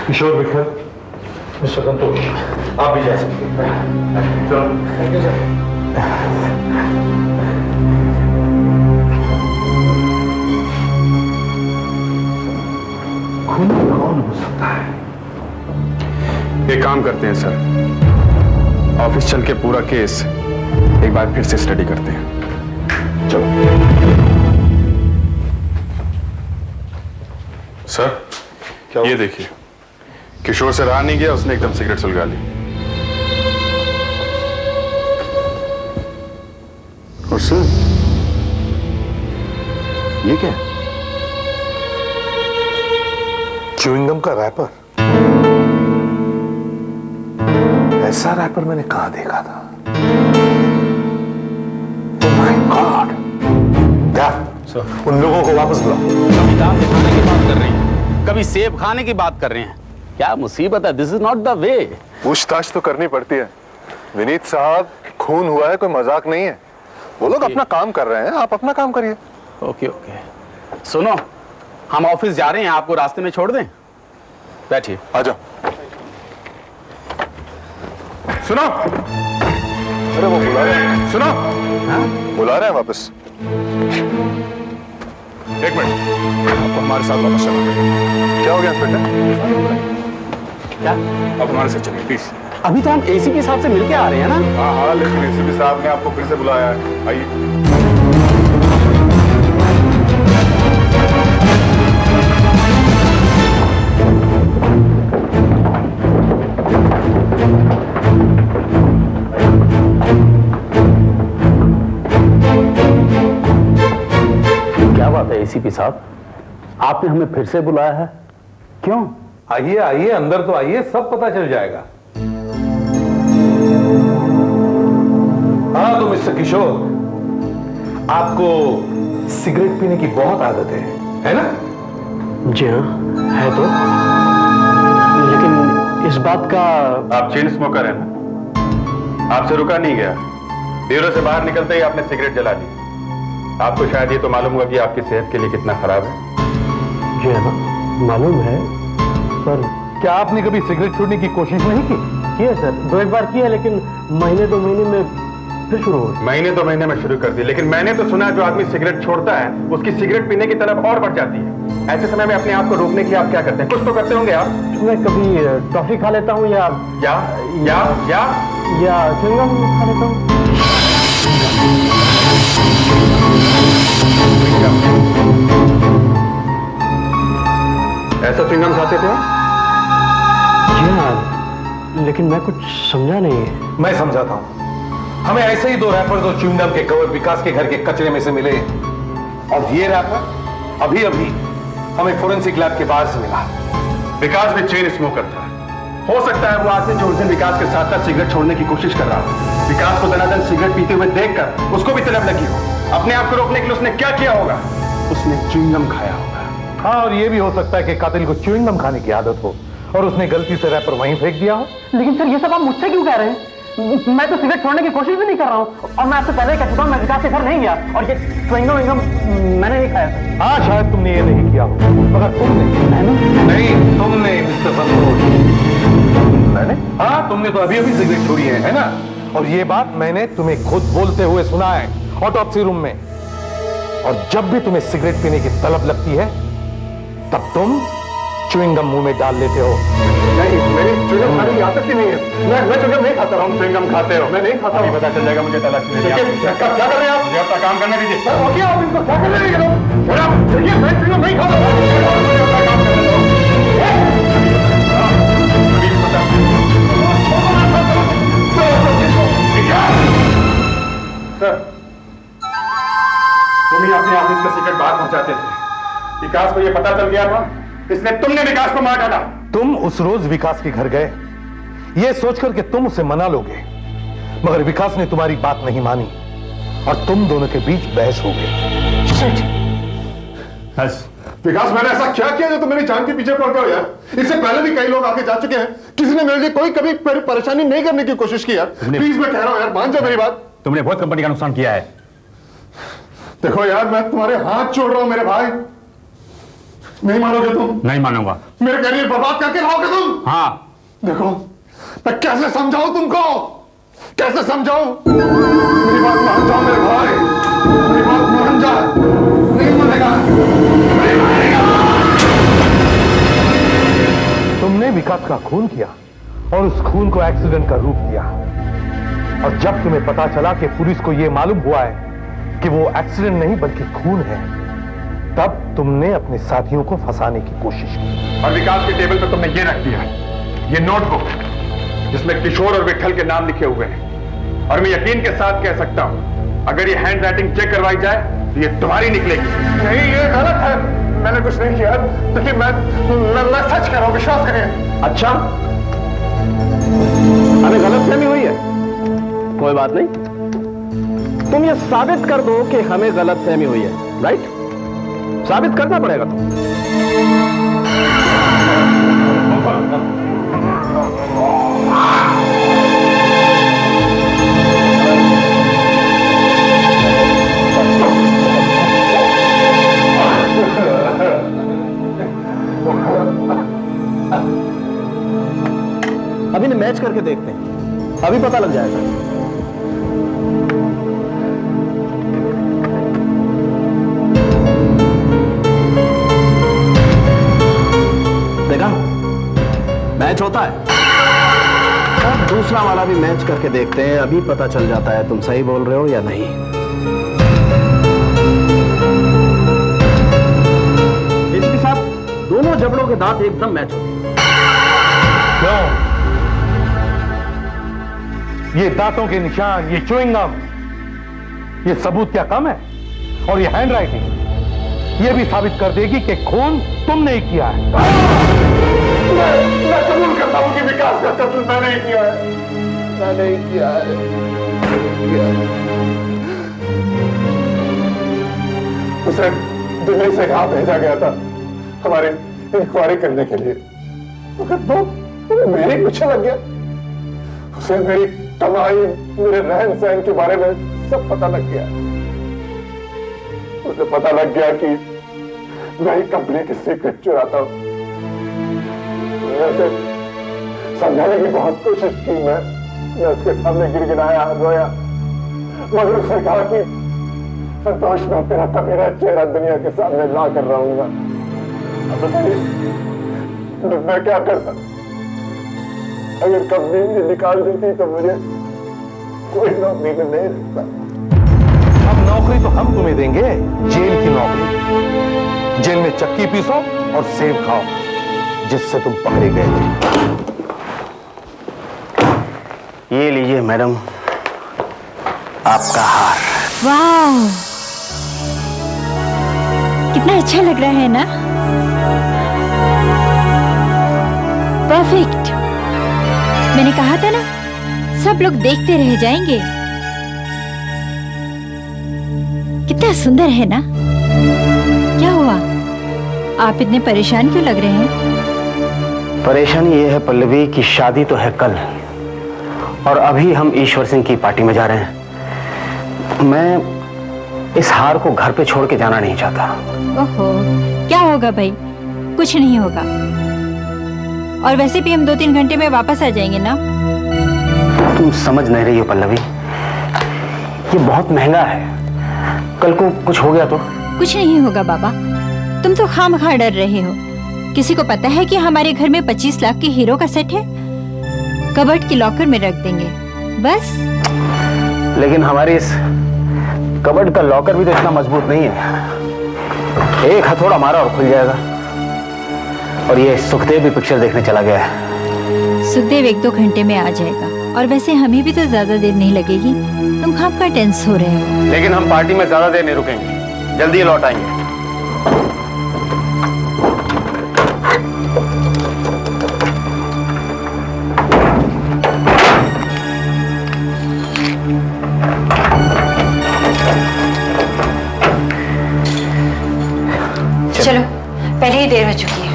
किशोर, विठल, मिस्टर संतोष, आप भी जा सकते हैं। चलो। Thank you sir. खून कौन हो सकता है? एक काम करते हैं सर, ऑफिस चल के पूरा केस एक बार फिर से स्टडी करते हैं। चलो। सर ये देखिए, किशोर से रहा नहीं गया, उसने एकदम सिगरेट सुलगा ली। और सर ये क्या है? च्युइंगम का रैपर। ऐसा रैपर मैंने कहां देखा था? Oh my God! उन लोगों को वापस बुलाओ। कभी दांत दिखाने की बात कर रहे हैं, कभी सेब खाने की बात कर रहे हैं। क्या मुसीबत है? This is not the way. पूछताछ तो करनी पड़ती है विनीत साहब, खून हुआ है, कोई मजाक नहीं है। वो लोग अपना काम कर रहे हैं, आप अपना काम करिए। Okay okay. सुनो, हम ऑफिस जा रहे हैं, आपको रास्ते में छोड़ दें? बैठिए। आ जाओ। सुनो, अरे वो बुला रहे हैं। सुनो, बुला रहे हैं वापस। एक मिनट, आपको हमारे साथ वापस चलना। क्या हो गया इंस्पेक्टर? क्या? अब हमारे साथ चलिए प्लीज। अभी तो हम एसीपी साहब से मिलके आ रहे हैं ना? हाँ हाँ, लेकिन एसीपी साहब ने आपको फिर से बुलाया है। आइए। क्या बात है एसीपी साहब, आपने हमें फिर से बुलाया है? क्यों? आइए आइए, अंदर तो आइए, सब पता चल जाएगा। हाँ तो मिस्टर किशोर, आपको सिगरेट पीने की बहुत आदत है ना? जी हाँ, है तो। लेकिन इस बात का आप चेन स्मोकर हैं ना? आपसे रुका नहीं गया, ब्यूरो से बाहर निकलते ही आपने सिगरेट जला ली। आपको शायद ये तो मालूम होगा कि आपकी सेहत के लिए कितना खराब है। जी हाँ, मालूम है, पर क्या आपने कभी सिगरेट छोड़ने की कोशिश नहीं की? किया सर, 2 बार किया, लेकिन महीने 2 महीने में फिर शुरू हो गई। महीने 2 महीने में शुरू कर दी, लेकिन मैंने तो सुना जो आदमी सिगरेट छोड़ता है उसकी सिगरेट पीने की तलब और बढ़ जाती है। ऐसे समय में अपने आप को रोकने के लिए आप क्या करते हैं? कुछ तो करते होंगे आप। मैं कभी टॉफी खा लेता हूँ या च्युइंगम खा लेता हूँ। ऐसा च्युइंगम खाते थे? जी हाँ, लेकिन मैं कुछ समझा नहीं। मैं समझाता हूं। हमें ऐसे ही 2 रैपर और च्युइंगम के कवर विकास के घर के कचरे में से मिले, और ये रैपर अभी अभी हमें फोरेंसिक लैब के बाहर से मिला। विकास भी चेन स्मोकर था। हो सकता है वो आदमी जो उस दिन विकास के साथ साथ सिगरेट छोड़ने की कोशिश कर रहा हो, विकास को दनादन सिगरेट पीते हुए देखकर उसको भी तलब लगी हो। अपने आप को रोकने के लिए उसने क्या किया होगा? उसने च्युइंगम खाया होगा। हाँ, और ये भी हो सकता है कि कातिल को च्युइंगम खाने की आदत हो और उसने गलती से रैपर वहीं फेंक दिया हो। लेकिन सर, ये सब आप मुझसे क्यों कह रहे हैं? मैं तो सिगरेट छोड़ने की कोशिश भी नहीं कर रहा हूँ, और मैं आपसे पहले कह चुका हूँ, मैं विकास के घर नहीं गया, और ये च्युइंगम मैंने नहीं खाया। हाँ, शायद तुमने ये नहीं किया हो, मगर तुमने नहीं, तुमने मिस्टर संतोष। मैंने? हाँ, तुमने तो अभी अभी सिगरेट छोड़ी है ना? और ये बात मैंने तुम्हें खुद बोलते हुए सुना है ऑटोप्सी रूम में। और जब भी तुम्हें सिगरेट पीने की तलब लगती है तब तुम च्युइंगम मुंह में डाल लेते हो। नहीं, मेरी च्युइंगम खाने की आदत ही नहीं है। मैं च्युइंगम नहीं खाता। हम च्युइंगम खाते हो? मैं नहीं खाता। अभी पता चल जाएगा मुझे। तलाशी नहीं। क्या कर रहे हैं आप? मुझे अपना काम करने दीजिए। ओके, आप इनको क्या कर रहे हैं? देखिए, मैं च्युइंगम नहीं खाता। अपना काम करने दो। सर, तुम ही अपने ऑफिस का सिगरेट बाहर पहुंचाते थे। विकास को यह पता चल गया था, इसलिए तुमने विकास को मार डाला। तुम उस रोज विकास के घर गए ये सोचकर कि तुम उसे मना लोगे, मगर विकास ने तुम्हारी बात नहीं मानी और तुम दोनों के बीच बहस हो गई। विकास, मैंने ऐसा क्या किया जो तुम मेरी जान के पीछे पड़ गए हो यार? इससे पहले भी कई लोग आके जा चुके हैं, किसी ने मेरे लिए कोई कभी परेशानी नहीं करने की कोशिश की यार। प्लीज मैं कह रहा हूं यार, मान जाओ मेरी बात। तुमने बहुत कंपनी का नुकसान किया है। देखो यार, मैं तुम्हारे हाथ जोड़ रहा हूं मेरे भाई, नहीं मानोगे तुम? नहीं मानूंगा। मेरे करियर बर्बाद करके रहोगे तुम? हाँ। देखो, मैं कैसे समझाऊं तुमको, कैसे समझाऊं? मेरी बात मान जाओ मेरे भाई, मेरी बात मान जा। नहीं मानेगा, नहीं मानेगा। तुमने विकास का खून किया और उस खून को एक्सीडेंट का रूप दिया, और जब तुम्हें पता चला कि पुलिस को यह मालूम हुआ है कि वो एक्सीडेंट नहीं बल्कि खून है, तब तुमने अपने साथियों को फंसाने की कोशिश की। और विकास के टेबल पर तुमने ये रख दिया, ये नोटबुक जिसमें किशोर और विठल के नाम लिखे हुए हैं, और मैं यकीन के साथ कह सकता हूं, अगर ये हैंड राइटिंग चेक करवाई जाए तो ये तुम्हारी निकलेगी। नहीं, ये गलत है, मैंने कुछ नहीं किया। देखिए, मैं सच कह रहा हूं, विश्वास करिए। अच्छा, हमें गलतफहमी हुई है, कोई बात नहीं, तुम ये साबित कर दो कि हमें गलतफहमी हुई है, राइट? साबित करना पड़ेगा तुम। अभी ने मैच करके देखते हैं, अभी पता लग जाएगा। देखा, मैच होता है। अब दूसरा वाला भी मैच करके देखते हैं, अभी पता चल जाता है तुम सही बोल रहे हो या नहीं। एसीपी साहब, दोनों जबड़ों के दांत एकदम मैच होते हैं। क्यों? ये दांतों के निशान, ये च्युइंग गम, ये सबूत क्या कम है? और ये हैंड राइटिंग ये भी साबित कर देगी कि खून तुमने ही किया है। मैं कबूल करता हूं कि विकास का कत्ल मैंने ही किया है, मैंने ही किया है। उसे दिल्ली से यहां भेजा गया था हमारी इंक्वायरी करने के लिए, मगर वो मेरे पीछे लग गया। उसे मेरी कमाई, मेरे रहन सहन के बारे में सब पता लग गया। उसे पता लग गया कि मैं ही कंपनी की सीक्रेट चुराता हूं। वैसे समझाने की बहुत कोशिश की मैं उसके सामने गिड़गिड़ाया, रोया, मगर उसने कहा कि संतोष, मैं तेरा मेरा चेहरा दुनिया के सामने ला कर रहूंगा। अब बताइए मैं क्या करता? अगर कंपनी निकाल देती तो मुझे कोई नौकरी में नहीं रखता। अब नौकरी तो हम तुम्हें देंगे, जेल की नौकरी। जेल में चक्की पीसो और सेब खाओ, जिससे तुम पकड़े गए थे। ये लीजिए मैडम, आपका हार। वाह, कितना अच्छा लग रहा है ना? परफेक्ट। मैंने कहा था ना, सब लोग देखते रह जाएंगे। कितना सुंदर है ना? क्या हुआ, आप इतने परेशान क्यों लग रहे हैं? परेशानी ये है पल्लवी कि शादी तो है कल, और अभी हम ईश्वर सिंह की पार्टी में जा रहे हैं। मैं इस हार को घर पे छोड़ के जाना नहीं चाहता। ओहो, क्या होगा भाई? कुछ नहीं होगा, और वैसे भी हम 2-3 घंटे में वापस आ जाएंगे ना। तुम समझ नहीं रही हो पल्लवी, ये बहुत महंगा है, कल को कुछ हो गया तो? कुछ नहीं होगा बाबा, तुम तो खामखा डर रहे हो। किसी को पता है कि हमारे घर में 25 लाख की हीरो का सेट है? कबर्ड की लॉकर में रख देंगे बस। लेकिन हमारे इस कबर्ड का लॉकर भी तो इतना मजबूत नहीं है, एक हथौड़ा मारा और खुल जाएगा। और ये सुखदेव भी पिक्चर देखने चला गया है। सुखदेव 1-2 घंटे में आ जाएगा, और वैसे हमें भी तो ज्यादा देर नहीं लगेगी। तुम खामखा टेंस हो रहे हो। लेकिन हम पार्टी में ज्यादा देर नहीं रुकेंगे, जल्दी लौट आएंगे। चलो पहले ही देर हो चुकी है।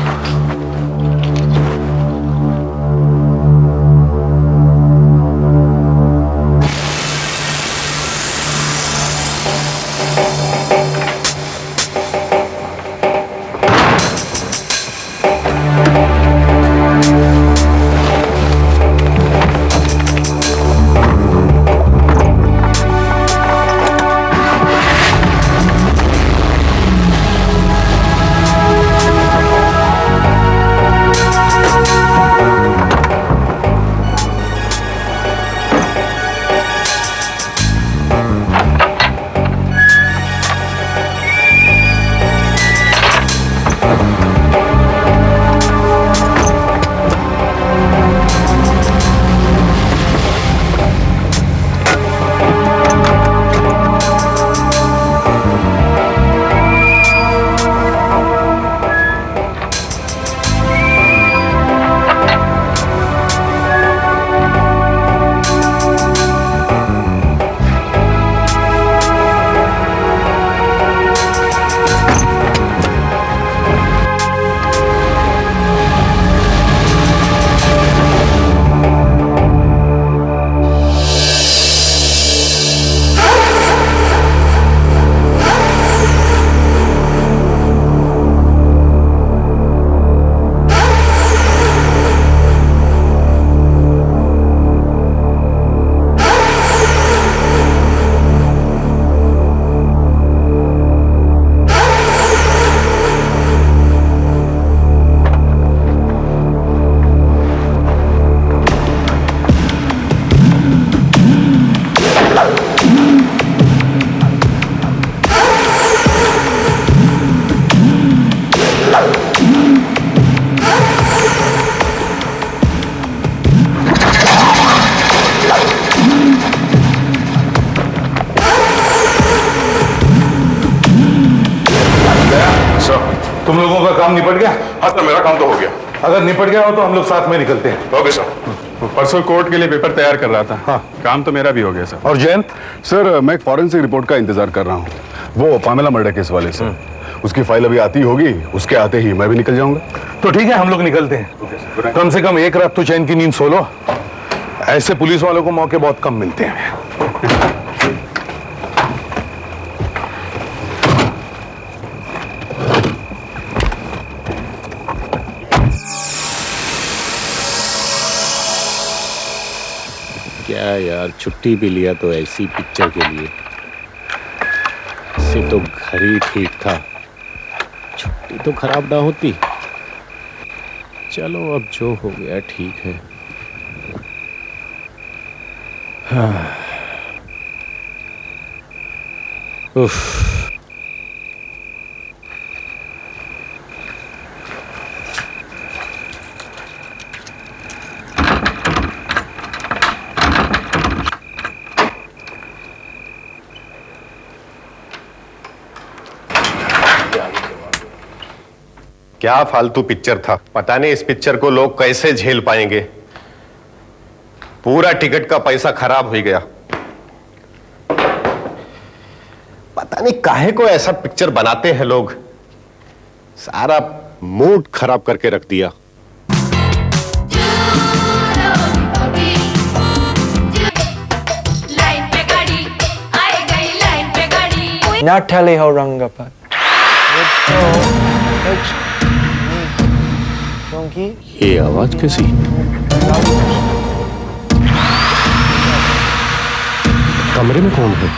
तुम लोगों का काम निपट गया? हाँ सर, मेरा काम तो हो गया। अगर निपट गया हो तो हम लोग साथ में निकलते हैं। Okay sir. परसों कोर्ट के लिए पेपर तैयार कर रहा था। हाँ, काम तो मेरा भी हो गया सर। और जयंत? सर मैं एक फॉरेंसिक रिपोर्ट का इंतजार कर रहा हूँ, वो पामेला मर्डर केस वाले से। उसकी फाइल अभी आती होगी, उसके आते ही मैं भी निकल जाऊंगा। तो ठीक है, हम लोग निकलते हैं। कम से कम एक रात तो चैन की नींद सो लो। ऐसे पुलिस वालों को मौके बहुत कम मिलते हैं। क्या यार, छुट्टी भी लिया तो ऐसी पिक्चर के लिए। इससे तो घर ही ठीक था, छुट्टी तो खराब ना होती। चलो अब जो हो गया ठीक है। हाँ। उफ। क्या फालतू पिक्चर था, पता नहीं इस पिक्चर को लोग कैसे झेल पाएंगे। पूरा टिकट का पैसा खराब हो गया। पता नहीं काहे को ऐसा पिक्चर बनाते हैं लोग, सारा मूड खराब करके रख दिया। Natalie Aurangabad. ये आवाज कैसी? कमरे में कौन है?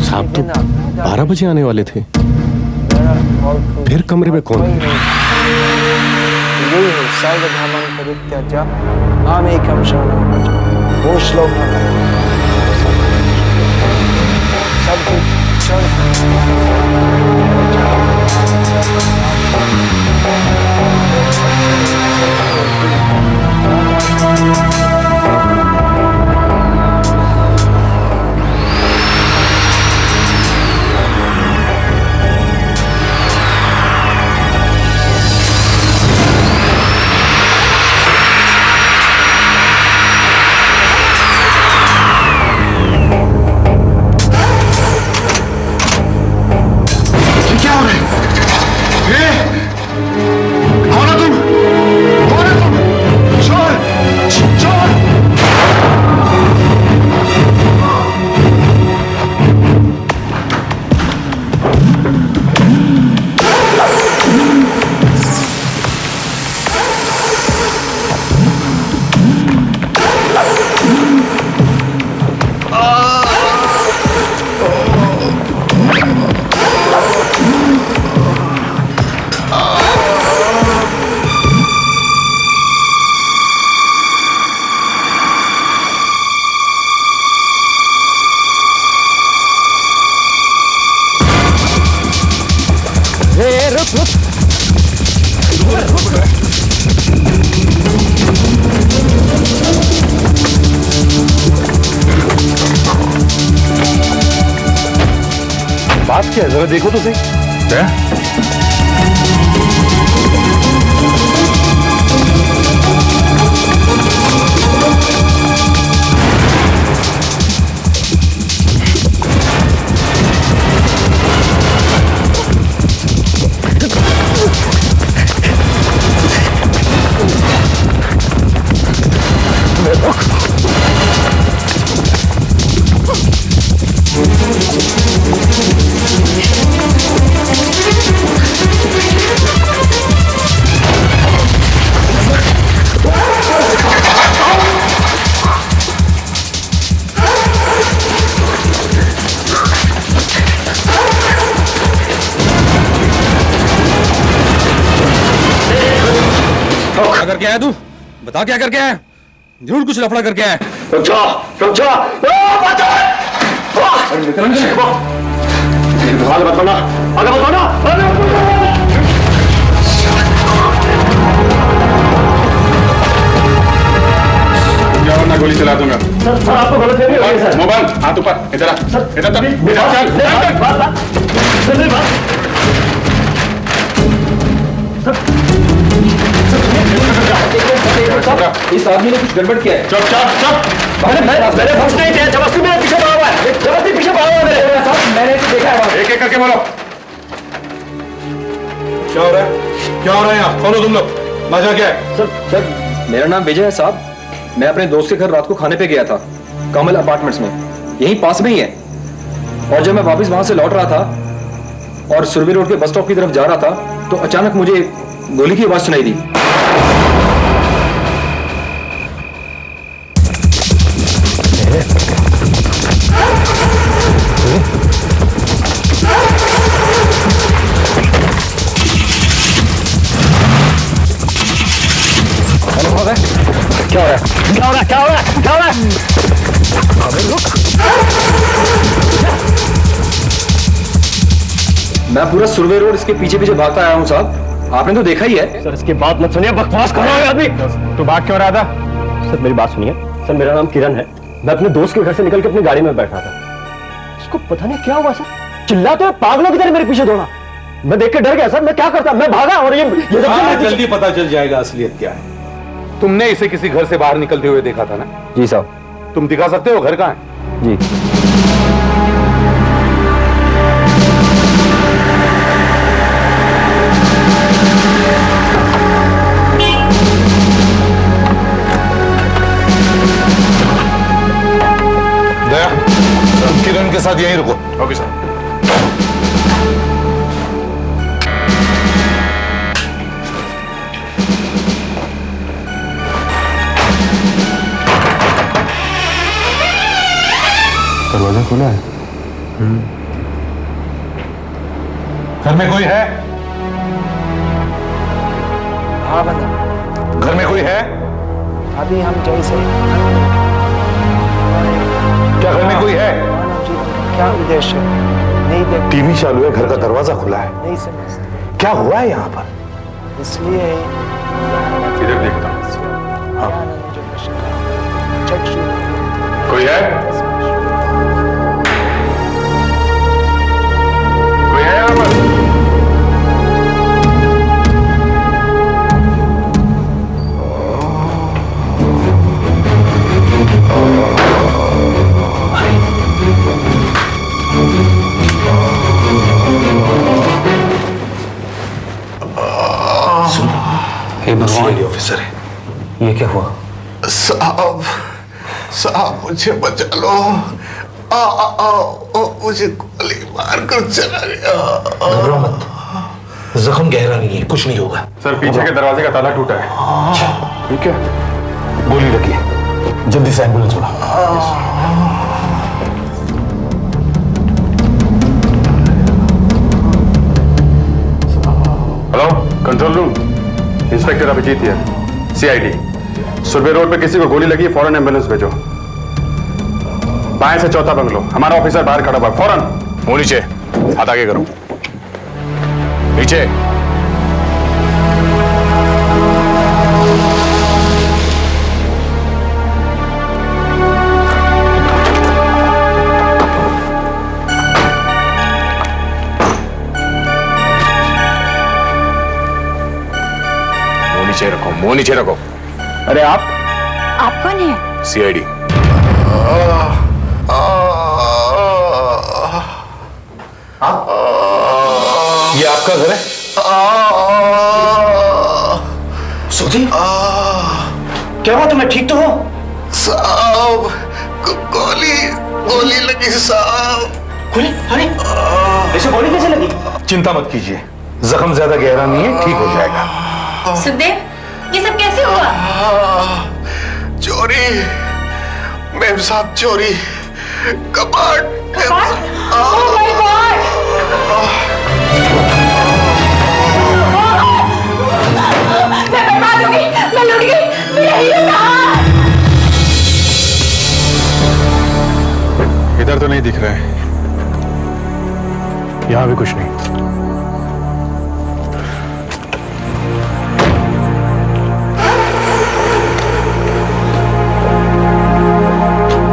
साहब तो 12 बजे आने वाले थे, फिर कमरे में कौन है? सर्वधर्मान् परित्यज्य मामेकं शरणं व्रज। वो श्लोक सब बात क्या है, जरा देखो तो सही। क्या? क्या करके आया तू? बता क्या करके आया? जरूर कुछ लफड़ा करके आया। रुक जा, रुक जा। अरे विक्रम जी, आगे मत बढ़ना, आगे मत बढ़ना, आगे मत बढ़ना। क्या वरना गोली चला दूंगा। सर आपको गलतफहमी हो गई सर। मोबाइल हाथ ऊपर, इधर आ, इधर तक, इस आदमी ने कुछ गड़बड़ किया है। चुप चुप चुप। मैंने फंस नहीं किया, जबरदस्ती मेरे पीछे भागा हुआ है, जबरदस्ती पीछे भागा हुआ है मेरे साथ। मैंने इसे देखा है। एक एक करके बोलो। क्या हो रहा है? क्या हो रहा है यहाँ? कौन हो तुम लोग? मजा क्या है? सर मेरा नाम विजय है साहब। मैं अपने दोस्त के घर रात को खाने पे गया था, कमल अपार्टमेंट्स में, यहीं पास में ही है। और जब मैं वापस वहां से लौट रहा था और सुरभि रोड के बस स्टॉप की तरफ जा रहा था तो अचानक मुझे गोली की आवाज सुनाई दी। क्या हो रहा है? क्या हो रहा है? क्या हो रहा है? क्या हो रहा है? मैं पूरा सुरभि रोड इसके पीछे पीछे भागता आया हूँ साहब, आपने तो देखा ही है। सर इसकी बात मत सुनिए, बकवास कर रहा है आदमी। तो भाग क्यों रहा था? सर मेरी बात सुनिए। सर मेरा नाम किरण है, मैं अपने दोस्त के घर से निकल के अपनी गाड़ी में बैठा था। इसको पता नहीं क्या हुआ सर, चिल्लाते हुए पागलों की तरह मेरे पीछे दौड़ा। मैं देख के डर गया सर, मैं क्या करता, मैं भागा और ये जल्दी पता चल जाएगा असलियत क्या है। तुमने इसे किसी घर से बाहर निकलते हुए देखा था ना? जी साहब। तुम दिखा सकते हो घर कहाँ है? जी। दया, किरण के साथ यहीं रुको। Okay sir. दरवाजा खुला है। घर में कोई है? हाँ बता। घर में कोई है? अभी हम जैसे क्या घर में कोई है? क्या उद्देश्य? नहीं देख, टीवी चालू है, घर का दरवाजा खुला है। नहीं समझ, क्या हुआ है यहाँ पर? इसलिए इधर देखता हूँ। कोई है? कोई है यहाँ पर? हे भगवान, ऑफिसर है। ये क्या हुआ? साहब, साहब मुझे बचा लो। मुझे गोली मारकर चला गया। घबराओ मत, जख्म गहरा नहीं है, कुछ नहीं होगा। सर पीछे के दरवाजे का ताला टूटा है। ठीक है, गोली रखिए, जल्दी से एम्बुलेंस बुलाओ। Hello, control room, inspector Abhijeet है, सीआईडी। सुरभि रोड पे किसी को गोली लगी, फौरन एम्बुलेंस भेजो। बाएं से चौथा बंगलो, हमारा ऑफिसर बाहर खड़ा हुआ, फौरन। मुंह नीचे, हाथ आगे करो। नीचे। मुंह नीचे रखो। अरे आप कौन है? सीआईडी। ये आपका घर है? सुधीर, क्या हुआ तुम्हें? ठीक तो हो? साहब, गोली लगी साहब। गोली? अरे ऐसे गोली कैसे लगी? चिंता मत कीजिए, जख्म ज्यादा गहरा नहीं है, ठीक हो जाएगा। सुखदेव, ये सब कैसे हुआ? चोरी मेम साहब, चोरी कबाड़। Oh my God! मैं बर्बाद हो गई, मैं लुट गई, मेरा हीरो कहाँ? इधर तो नहीं दिख रहा है, यहां भी कुछ नहीं।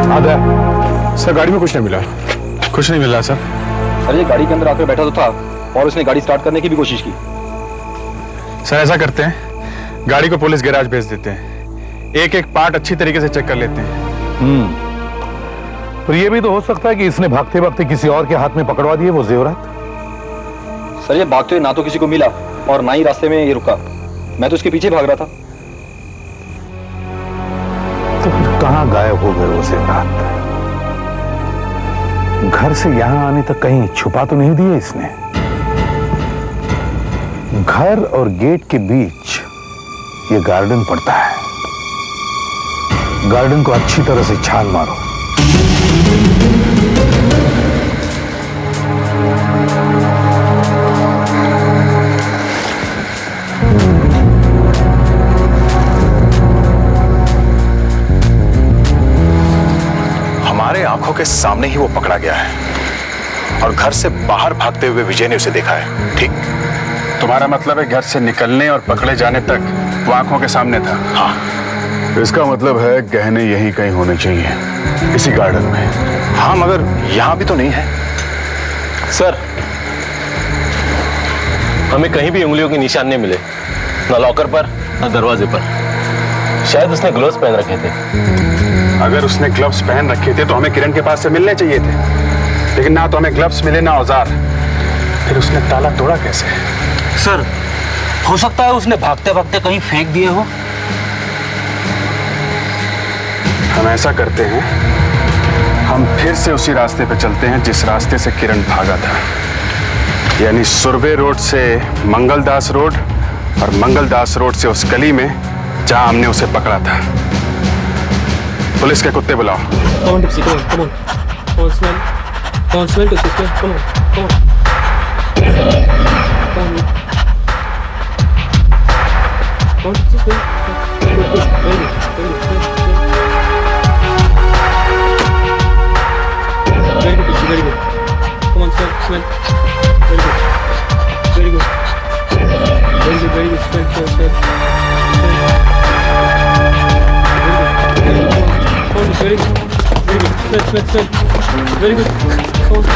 आधा सर, गाड़ी में कुछ नहीं मिला। कुछ नहीं मिला सर। सर ये गाड़ी के अंदर आकर बैठा तो था और उसने गाड़ी स्टार्ट करने की भी कोशिश की। सर ऐसा करते हैं, गाड़ी को पुलिस गैराज भेज देते हैं, एक एक पार्ट अच्छी तरीके से चेक कर लेते हैं। पर यह भी तो हो सकता है कि इसने भागते भागते किसी और के हाथ में पकड़वा दिए वो जेवरात। सर ये भागते हुए ना तो किसी को मिला और ना ही रास्ते में ये रुका, मैं तो उसके पीछे भाग रहा था। तो फिर कहां गायब हो गए वो जेवरात? घर से यहां आने तक कहीं छुपा तो नहीं दिए इसने? घर और गेट के बीच ये गार्डन पड़ता है, गार्डन को अच्छी तरह से छान मारो। हमारे आंखों के सामने ही वो पकड़ा गया है और घर से बाहर भागते हुए विजय ने उसे देखा है। ठीक? तुम्हारा मतलब है घर से निकलने और पकड़े जाने तक वो आंखों के सामने था? हाँ। इसका मतलब है गहने यहीं कहीं होने चाहिए, इसी गार्डन में। हाँ, मगर यहां भी तो नहीं है। सर, हमें कहीं भी उंगलियों के निशान नहीं मिले, ना लॉकर पर ना दरवाजे पर। शायद उसने ग्लव्स पहन रखे थे। अगर उसने ग्लव्स पहन रखे थे तो हमें किरण के पास से मिलने चाहिए थे, लेकिन ना तो हमें ग्लव्स मिले ना औजार। फिर उसने ताला तोड़ा कैसे? सर, हो सकता है उसने भागते भागते कहीं फेंक दिए हो। हम ऐसा करते हैं, हम फिर से उसी रास्ते पे चलते हैं जिस रास्ते से किरण भागा था, यानी सुरभि रोड से मंगलदास रोड और मंगलदास रोड से उस गली में जहां हमने उसे पकड़ा था। पुलिस के कुत्ते बुलाओ। Come on, Dipsy, come on, come on. Come on, smell. Come on, smell to sister. Come on, come on. Come on. Come on, sister. Good, good, very good, very good. Very good, Dipsy, very good. Come on, smell, smell. Very good, very good. Very good, very good, smell, smell, smell. Very good, very good. Smell, smell, smell. Very good. Come on, come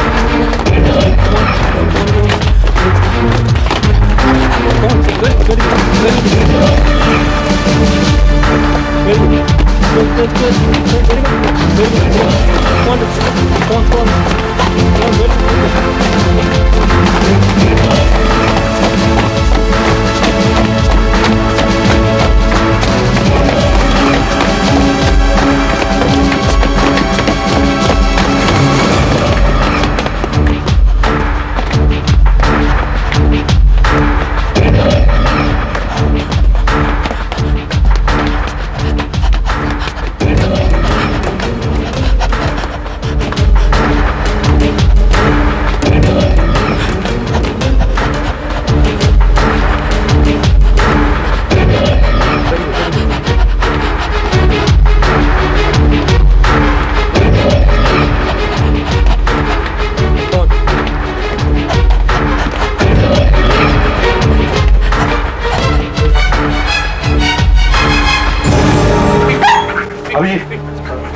on, very good, very good, very good. Very good. Good, good, good. Very good, very good. Come on, come on, come on. Come on, very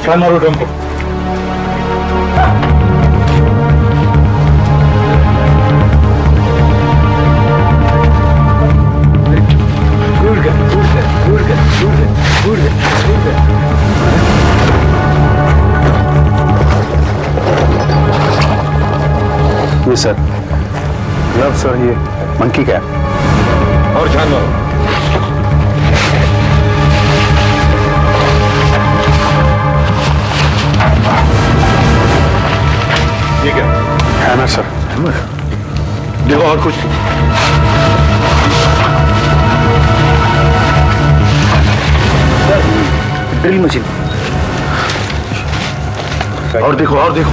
छान मारो drum को। good, good, good. ये sir glove sir, ये monkey cap और जानवर। ये क्या? Hammer sir. Hammer? देखो और कुछ। Drill machine. और देखो और देखो।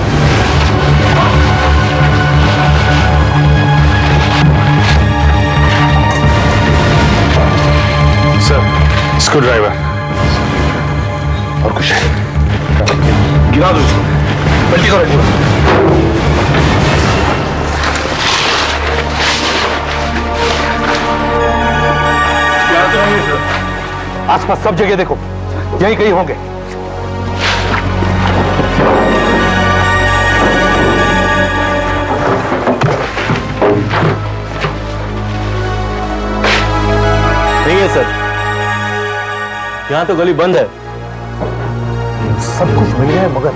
Sir screw driver. और कुछ है? गिरा दो इसको। पलटी करो पूरा। आसपास सब जगह देखो, यही कहीं होंगे। नहीं है सर, यहां तो गली बंद है। सब कुछ मिल गया है मगर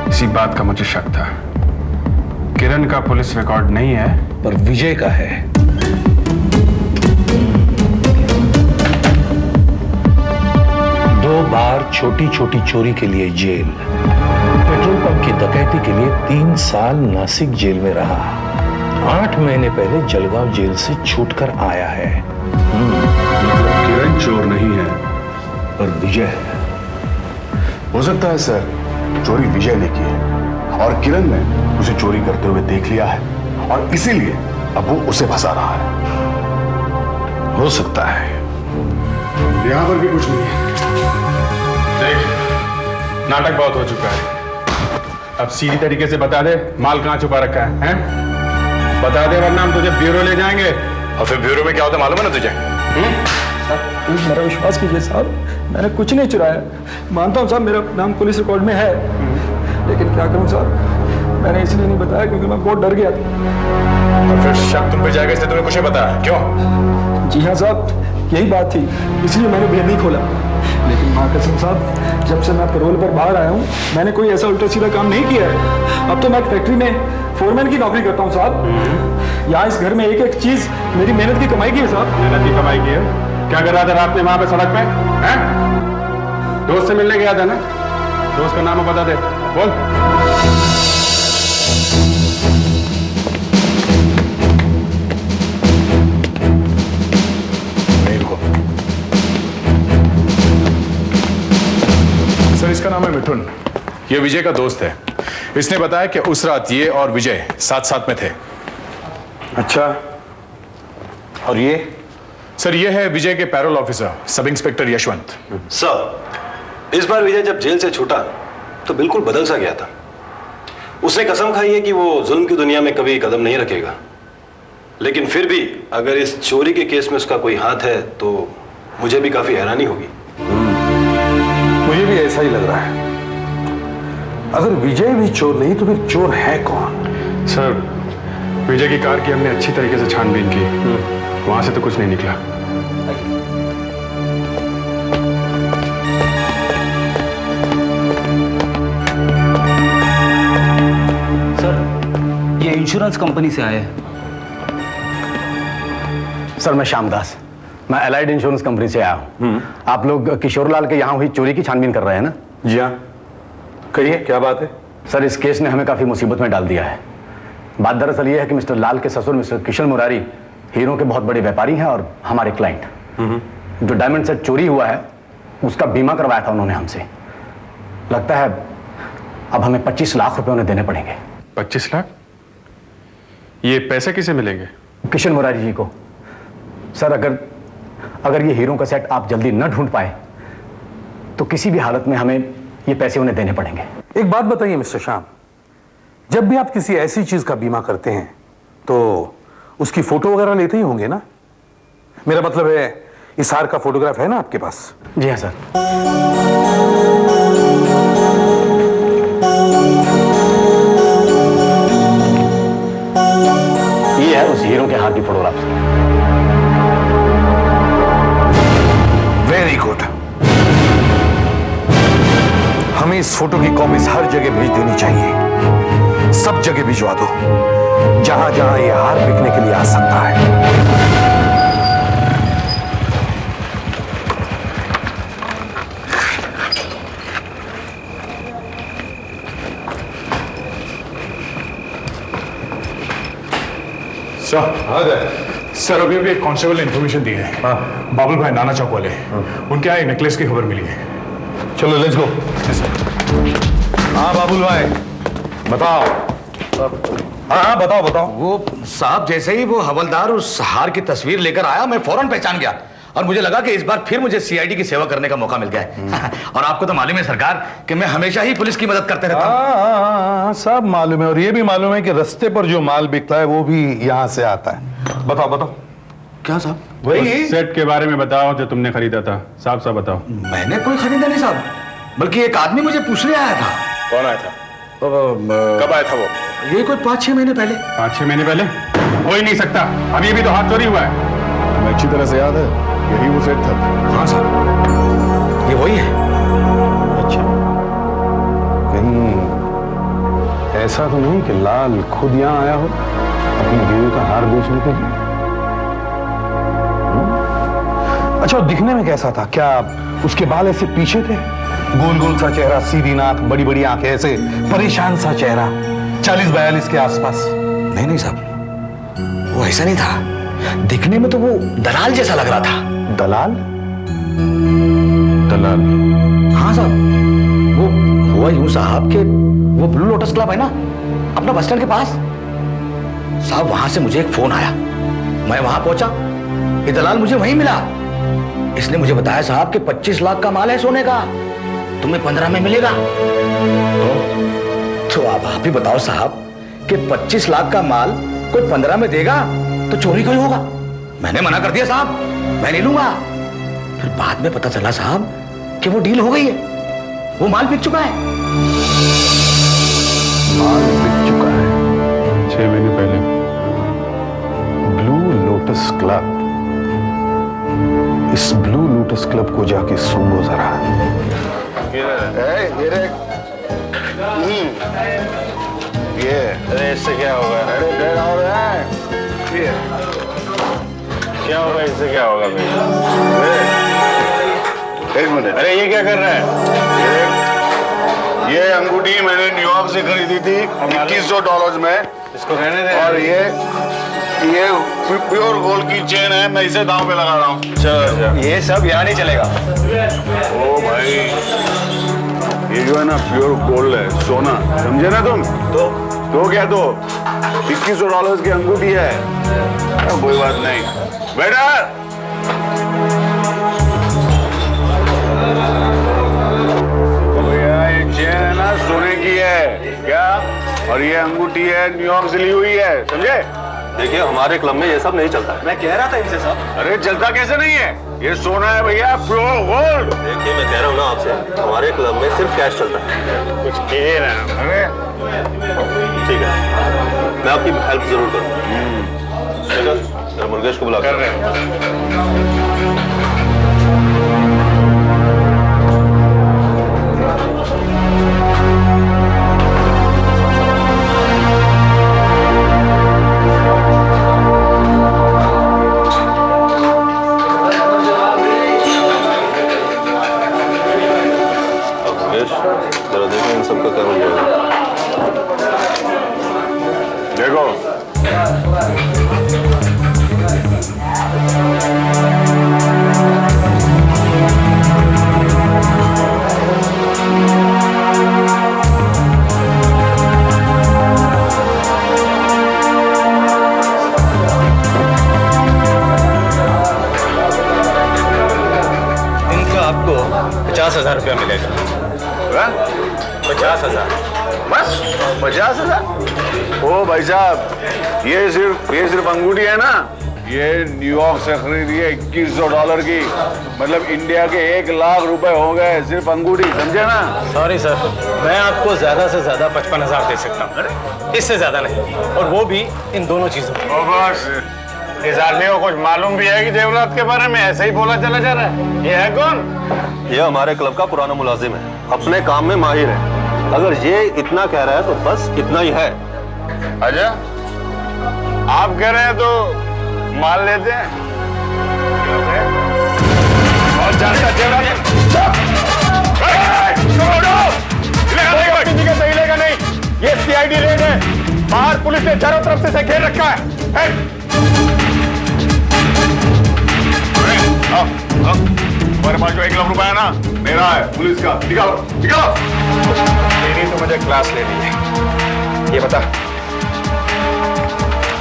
इसी बात का मुझे शक था। किरण का पुलिस रिकॉर्ड नहीं है, पर विजय का है। 2 बार छोटी छोटी चोरी के लिए जेल, पेट्रोल पंप की डकैती के लिए 3 साल नासिक जेल में रहा। 8 महीने पहले जलगांव जेल से छूटकर आया है। मतलब किरण चोर नहीं है, पर विजय है। हो सकता है सर चोरी विजय ने की है और किरण ने उसे चोरी करते हुए देख लिया है और इसीलिए अब वो उसे फंसा रहा है। हो सकता है। यहां पर भी कुछ नहीं है। देख, नाटक बहुत हो चुका है। अब सीधी तरीके से बता दे माल कहां छुपा रखा है, हैं? बता दे वरना हम तुझे ब्यूरो ले जाएंगे। और फिर ब्यूरो में क्या होता है मालूम है ना तुझे? मेरा विश्वास कीजिए साहब, मैंने कुछ नहीं चुराया। मानता हूँ साहब मेरा नाम पुलिस रिकॉर्ड में है, लेकिन क्या करूँ साहब, मैंने इसलिए नहीं बताया क्योंकि मैं बहुत डर गया था। और फिर शक तुम पे जाएगा इसलिए तुमने कुछ नहीं बताया, क्यों? जी हाँ साहब, यही बात थी, इसलिए मैंने भेद नहीं खोला। लेकिन माँ कसम साहब, जब से मैं पैरोल पर बाहर आया हूँ मैंने कोई ऐसा उल्टा सीधा काम नहीं किया है। अब तो मैं फैक्ट्री में फोरमैन की नौकरी करता हूँ साहब। यहाँ इस घर में एक एक चीज मेरी मेहनत की कमाई की है साहब। मेहनत की कमाई की है? क्या कर रहा था रात में वहां पे सड़क पे, हैं? दोस्त से मिलने गया था ना? दोस्त का नाम बता दे, बोल। नहीं रुको। सर इसका नाम है मिथुन, ये विजय का दोस्त है। इसने बताया कि उस रात ये और विजय साथ साथ में थे। अच्छा, और ये? सर ये है विजय के parole officer sub inspector Yashwant. Sir, इस बार विजय जब जेल से छूटा तो बिल्कुल बदल सा गया था। उसने कसम खाई है कि वो जुल्म की दुनिया में कभी कदम नहीं रखेगा। लेकिन फिर भी अगर इस चोरी के केस में उसका कोई हाथ है तो मुझे भी काफी हैरानी होगी। मुझे भी ऐसा ही लग रहा है। अगर विजय भी चोर नहीं तो फिर चोर है कौन? सर विजय की कार की हमने अच्छी तरीके से छानबीन की, वहां से तो कुछ नहीं निकला। सर ये इंश्योरेंस कंपनी से आए हैं। सर मैं श्यामदास, मैं एलाइड इंश्योरेंस कंपनी से आया हूँ। आप लोग किशोरलाल के यहाँ हुई चोरी की छानबीन कर रहे हैं ना? जी हाँ, कहिए क्या बात है? सर इस केस ने हमें काफी मुसीबत में डाल दिया है। बात दरअसल ये है कि मिस्टर लाल के ससुर मिस्टर किशन मुरारी हीरो के बहुत बड़े व्यापारी हैं और हमारे क्लाइंट। जो डायमंड सेट चोरी हुआ है उसका बीमा करवाया था उन्होंने हमसे। लगता है अब हमें 25 लाख रुपए उन्हें देने पड़ेंगे। 25 लाख? ये पैसे किसे मिलेंगे? किशन मुरारी जी को। सर अगर ये हीरो का सेट आप जल्दी न ढूंढ पाए तो किसी भी हालत में हमें ये पैसे उन्हें देने पड़ेंगे। एक बात बताइए मिस्टर श्याम, जब भी आप किसी ऐसी चीज का बीमा करते हैं तो उसकी फोटो वगैरह लेते ही होंगे ना? मेरा मतलब है इस हार का फोटोग्राफ है ना आपके पास? जी हाँ सर। पार्टी फोटोग्राफ से। Very good. हमें इस फोटो की कॉपीज हर जगह भेज देनी चाहिए। सब जगह भिजवा दो, जहां जहां ये हार बिकने के लिए आ सकता है। सर अभी अभी एक कांस्टेबल ने इन्फॉर्मेशन दी है। बाबुल भाई नाना चौक वाले, उनके यहाँ एक नेकलेस की खबर मिली है। चलो लेट्स गो। हाँ बाबुल भाई बताओ। हाँ बताओ बताओ। वो साहब जैसे ही वो हवलदार उस हार की तस्वीर लेकर आया, मैं फौरन पहचान गया और मुझे लगा कि इस बार फिर मुझे सीआईडी की सेवा करने का मौका मिल गया है। और आपको तो मालूम है सरकार कि मैं हमेशा ही पुलिस की मदद करते रहता हूँ। सब मालूम है, और ये भी मालूम है कि रास्ते पर जो माल बिकता है वो भी यहाँ से आता है। बताओ बताओ। क्या साहब? वही सेट के बारे में बताओ जो तुमने खरीदा था। साफ बताओ। मैंने कोई खरीदा नहीं साहब, बल्कि एक आदमी मुझे पूछने आया था। कौन आया था? कब आया था वो? ये कोई 5-6 महीने पहले। 5-6 महीने पहले? हो ही नहीं सकता, अभी भी तो हाथ चोरी हुआ है। मैं अच्छी तरह से याद है, यही वो सेट था। हाँ साहब ये वही है। अच्छा, कहीं ऐसा तो नहीं कि लाल खुद यहाँ आया हो अपनी बीवी का हार बेचने के लिए? अच्छा, दिखने में कैसा था? क्या उसके बाल ऐसे पीछे थे? गोल गोल सा चेहरा, सीधी नाक, बड़ी बड़ी आंखें, ऐसे परेशान सा चेहरा, 40-42 के आसपास? नहीं नहीं साहब, वो ऐसा नहीं था। दिखने में तो वो दलाल जैसा लग रहा था। दलाल? दलाल? हाँ साहब, वो हुआ यूं साहब के वो ब्लू लोटस क्लब है ना अपना बस स्टैंड के पास साहब, वहां से मुझे एक फोन आया। मैं वहां पहुंचा, ये दलाल मुझे वहीं मिला। इसने मुझे बताया साहब कि 25 लाख का माल है सोने का, तुम्हें 15 में मिलेगा। तो आप ही बताओ साहब कि 25 लाख का माल कोई 15 में देगा तो चोरी कोई होगा। मैंने मना कर दिया साहब, मैं नहीं लूंगा। फिर बाद में पता चला साहब कि वो डील हो गई है, वो माल बिक चुका है। माल बिक चुका है 6 महीने पहले। Blue lotus club. इस ब्लू लोटस क्लब को जाके सूंघो जरा। ये अरे इससे क्या होगा? अरे डेढ़ हो रहा है। क्या होगा इससे? क्या होगा भाई? एक मिनट। अरे ये क्या कर रहा है? ये अंगूठी मैंने न्यूयॉर्क से खरीदी थी $2100 में। इसको रहने दे। और ये प्योर गोल्ड की चेन है, मैं इसे दांव पे लगा रहा हूँ। अच्छा, ये सब यहाँ नहीं चलेगा। ओ भाई, ये जो है ना प्योर गोल्ड है, सोना, समझे ना तुम? तो क्या? तो $2100 की अंगूठी है। कोई बात नहीं बेटा। भैया ये चेन है ना सोने की है क्या, और ये अंगूठी है न्यूयॉर्क से ली हुई है, समझे? देखिए हमारे क्लब में ये सब नहीं चलता है। मैं कह रहा था इनसे साहब। अरे चलता कैसे नहीं है? ये सोना है भैया, प्योर गोल्ड। देखिए मैं कह रहा हूँ ना आपसे, हमारे क्लब में सिर्फ कैश चलता है। कुछ कहे ना। अरे ठीक है, मैं आपकी हेल्प जरूर करूँगा। मुर्गेश को बुला कर रहे हैं। जरा देखो इन सबका क्या हो जाएगा। देखो इनका आपको 50,000 रुपया मिलेगा। 50,000 बस? 50,000? ओ भाई साहब, ये सिर्फ अंगूठी है ना, ये न्यूयॉर्क से खरीदी है $2100 की, मतलब इंडिया के 1 लाख रुपए हो गए सिर्फ अंगूठी, समझे ना? सॉरी सर, मैं आपको ज्यादा से ज्यादा 55,000 दे सकता हूँ, इससे ज्यादा नहीं, और वो भी इन दोनों चीजों। बस इस आदमी को कुछ मालूम भी है कि देवरात के बारे में? ऐसे ही बोला चला जा रहा है। ये है कौन? ये हमारे क्लब का पुराना मुलाजिम है, अपने काम में माहिर है। अगर ये इतना कह रहा है तो बस इतना ही है। अच्छा, आप कह रहे हैं तो मान लेते हैं। और जानता देवरात किसी का सही लेगा नहीं। ये सीआईडी रेड है, बाहर पुलिस ने चारों तरफ से घेर रखा है। हमारे पास जो 1 लाख रुपया है ना, मेरा है, पुलिस का। निकालो निकालो। तेरी तो मुझे क्लास लेनी है। ये बता,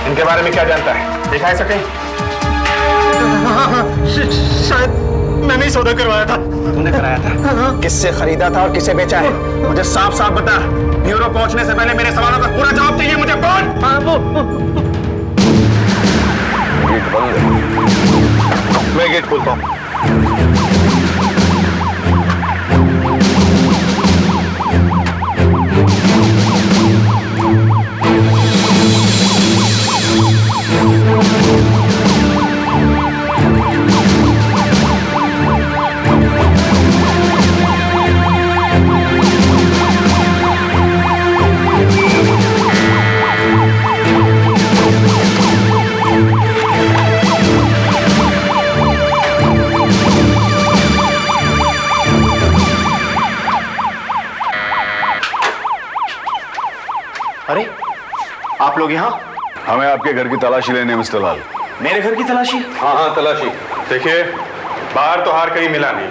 इनके बारे में क्या जानता है? दिखाई सके? शायद मैंने ही सौदा करवाया था। तूने कराया था? किससे खरीदा था और किसे बेचा है? मुझे साफ साफ बता। ब्यूरो पहुंचने से पहले मेरे सवालों का पूरा जवाब चाहिए मुझे। कौन? गेट बंद है। मैं गेट खोलता हूँ। अरे, आप लोग यहाँ? हमें आपके घर की तलाशी लेने, मिस्टर लाल। मेरे घर की तलाशी? हाँ हाँ, तलाशी। देखिए, बाहर तो हार कहीं मिला नहीं।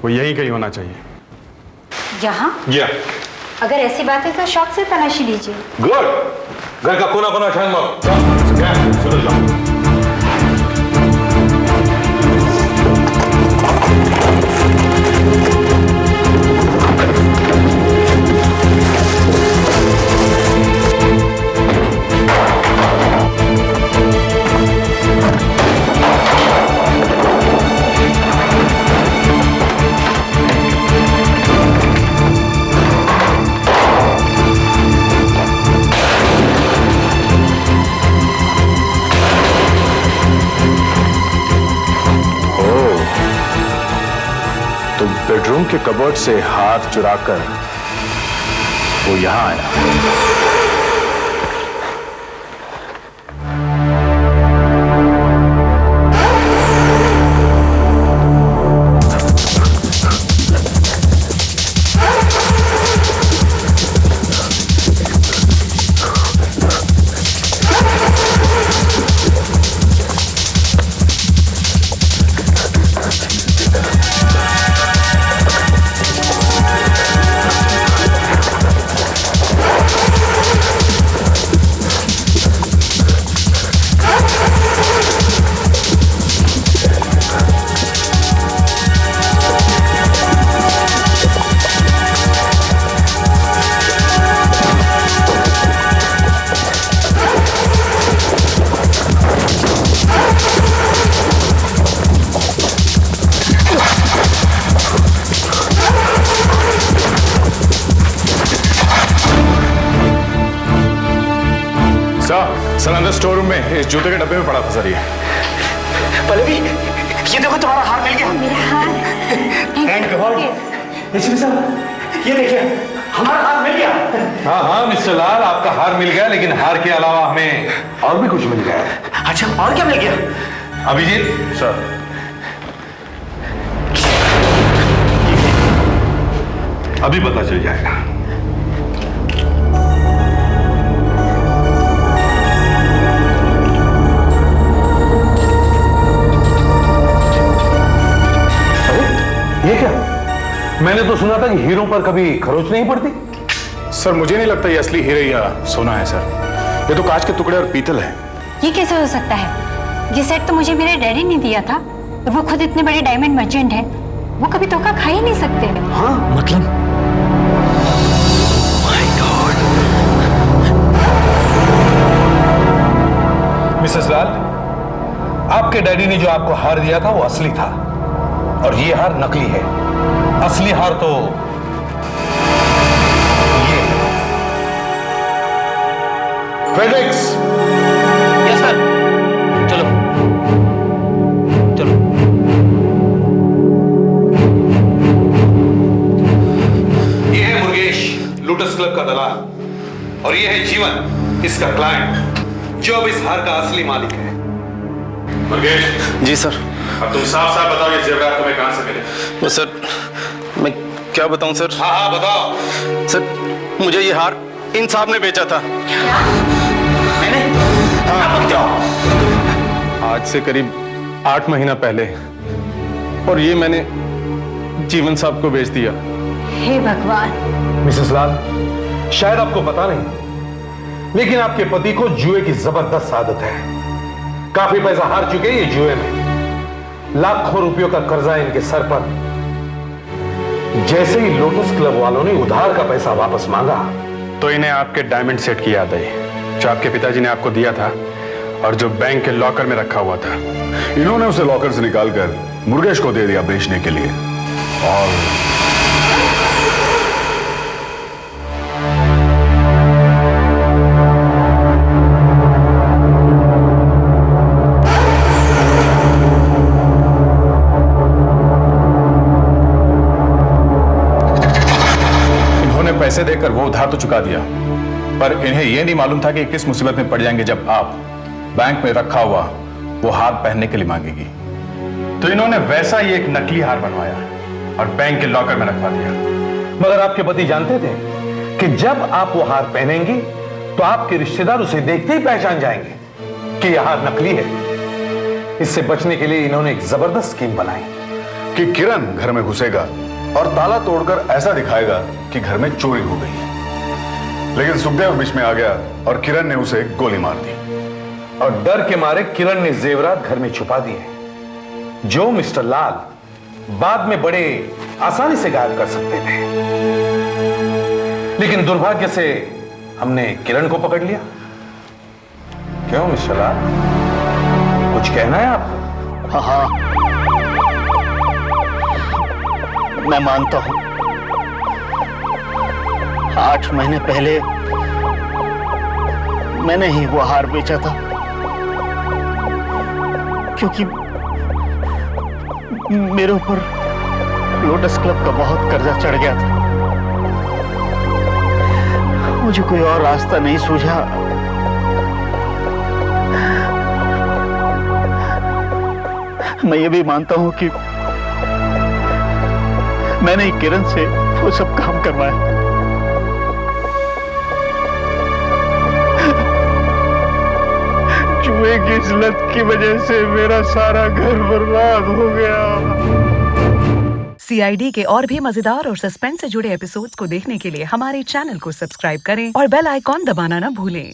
वो यहीं कहीं होना चाहिए। यहाँ? या अगर ऐसी बात है तो शौक से तलाशी लीजिए। गुड। घर का कोना कोना छान लो। सुनो जाओ। बेडरूम के कबर्ड से हाथ चुराकर वो यहां आया। सर अंदर स्टोर रूम में इस जूते के डब्बे में पड़ा था सर। ये पल्लवी, ये देखो तुम्हारा हार मिल गया। मेरा हार। Thank God. ये देखिए, हमारा हार मिल गया। हाँ हाँ मिस्टर लाल, आपका हार मिल गया, लेकिन हार के अलावा हमें और भी कुछ मिल गया है। अच्छा, और क्या मिल गया? अभिजीत सर, अभी पता चल जाएगा। ये क्या? मैंने तो सुना था कि हीरो पर कभी खरोच नहीं पड़ती। सर मुझे नहीं लगता ये असली हीरे या सोना है सर। ये तो कांच के टुकड़े और पीतल है। ये कैसे हो सकता है? ये सेट तो मुझे मेरे डैडी ने दिया था और वो खुद इतने बड़े डायमंड मर्चेंट हैं, वो कभी धोखा खा ही नहीं सकते। हाँ, मतलब? My God. मिसेस लाल, आपके डैडी ने जो आपको हार दिया था वो असली था और ये हार नकली है। असली हार तो ये है। फ्रेडरिक्स, लोटस क्लब का दलाल और ये है जीवन, इसका क्लाइंट, जो अब इस हार का असली मालिक है। मुर्गेश जी सर। अब तुम साफ साफ बताओ ये जेवरात तुम्हें कहां से मिले? वो सर, मैं क्या बताऊं सर? हाँ हाँ बताओ। सर मुझे ये हार इन साहब ने बेचा था। मैंने? हाँ। आज से करीब 8 महीना पहले, और ये मैंने जीवन साहब को बेच दिया। हे भगवान। मिसेस लाल, शायद आपको पता नहीं, लेकिन आपके पति को जुए की जबरदस्त आदत है। काफी पैसा हार चुके ये जुए में। लाखों रुपयों का कर्जा है इनके सर पर। जैसे ही लोटस क्लब वालों ने उधार का पैसा वापस मांगा तो इन्हें आपके डायमंड सेट की याद आई, जो आपके पिताजी ने आपको दिया था और जो बैंक के लॉकर में रखा हुआ था। इन्होंने उसे लॉकर से निकालकर मुर्गेश को दे दिया बेचने के लिए। और पैसे देकर वो उधार तो चुका दिया, पर इन्हें यह नहीं मालूम था कि किस मुसीबत में पड़ जाएंगे जब आप बैंक में रखा हुआ वो हार पहनने के लिए मांगेगी। तो इन्होंने वैसा ही एक नकली हार बनवाया और बैंक के लॉकर में रखवा दिया। मगर आपके पति जानते थे कि जब आप वो हार पहनेंगी तो आपके रिश्तेदार उसे देखते ही पहचान जाएंगे कि यह हार नकली है। इससे बचने के लिए इन्होंने एक जबरदस्त स्कीम बनाई कि किरण घर में घुसेगा और ताला तोड़कर ऐसा दिखाएगा कि घर में चोरी हो गई है। लेकिन सुखदेव बीच में आ गया और किरण ने उसे गोली मार दी। और डर के मारे किरण ने जेवरात घर में छुपा दिए, जो मिस्टर लाल बाद में बड़े आसानी से गायब कर सकते थे। लेकिन दुर्भाग्य से हमने किरण को पकड़ लिया। क्यों मिस्टर लाल, कुछ कहना है आपको? हाँ, मैं मानता हूं 8 महीने पहले मैंने ही वो हार बेचा था, क्योंकि मेरे ऊपर लोटस क्लब का बहुत कर्जा चढ़ गया था। मुझे कोई और रास्ता नहीं सूझा। मैं ये भी मानता हूं कि मैंने ही किरण से वो सब काम करवाया। जुए की इस लत की वजह से मेरा सारा घर बर्बाद हो गया। CID के और भी मजेदार और सस्पेंस से जुड़े एपिसोड्स को देखने के लिए हमारे चैनल को सब्सक्राइब करें और बेल आइकॉन दबाना ना भूलें।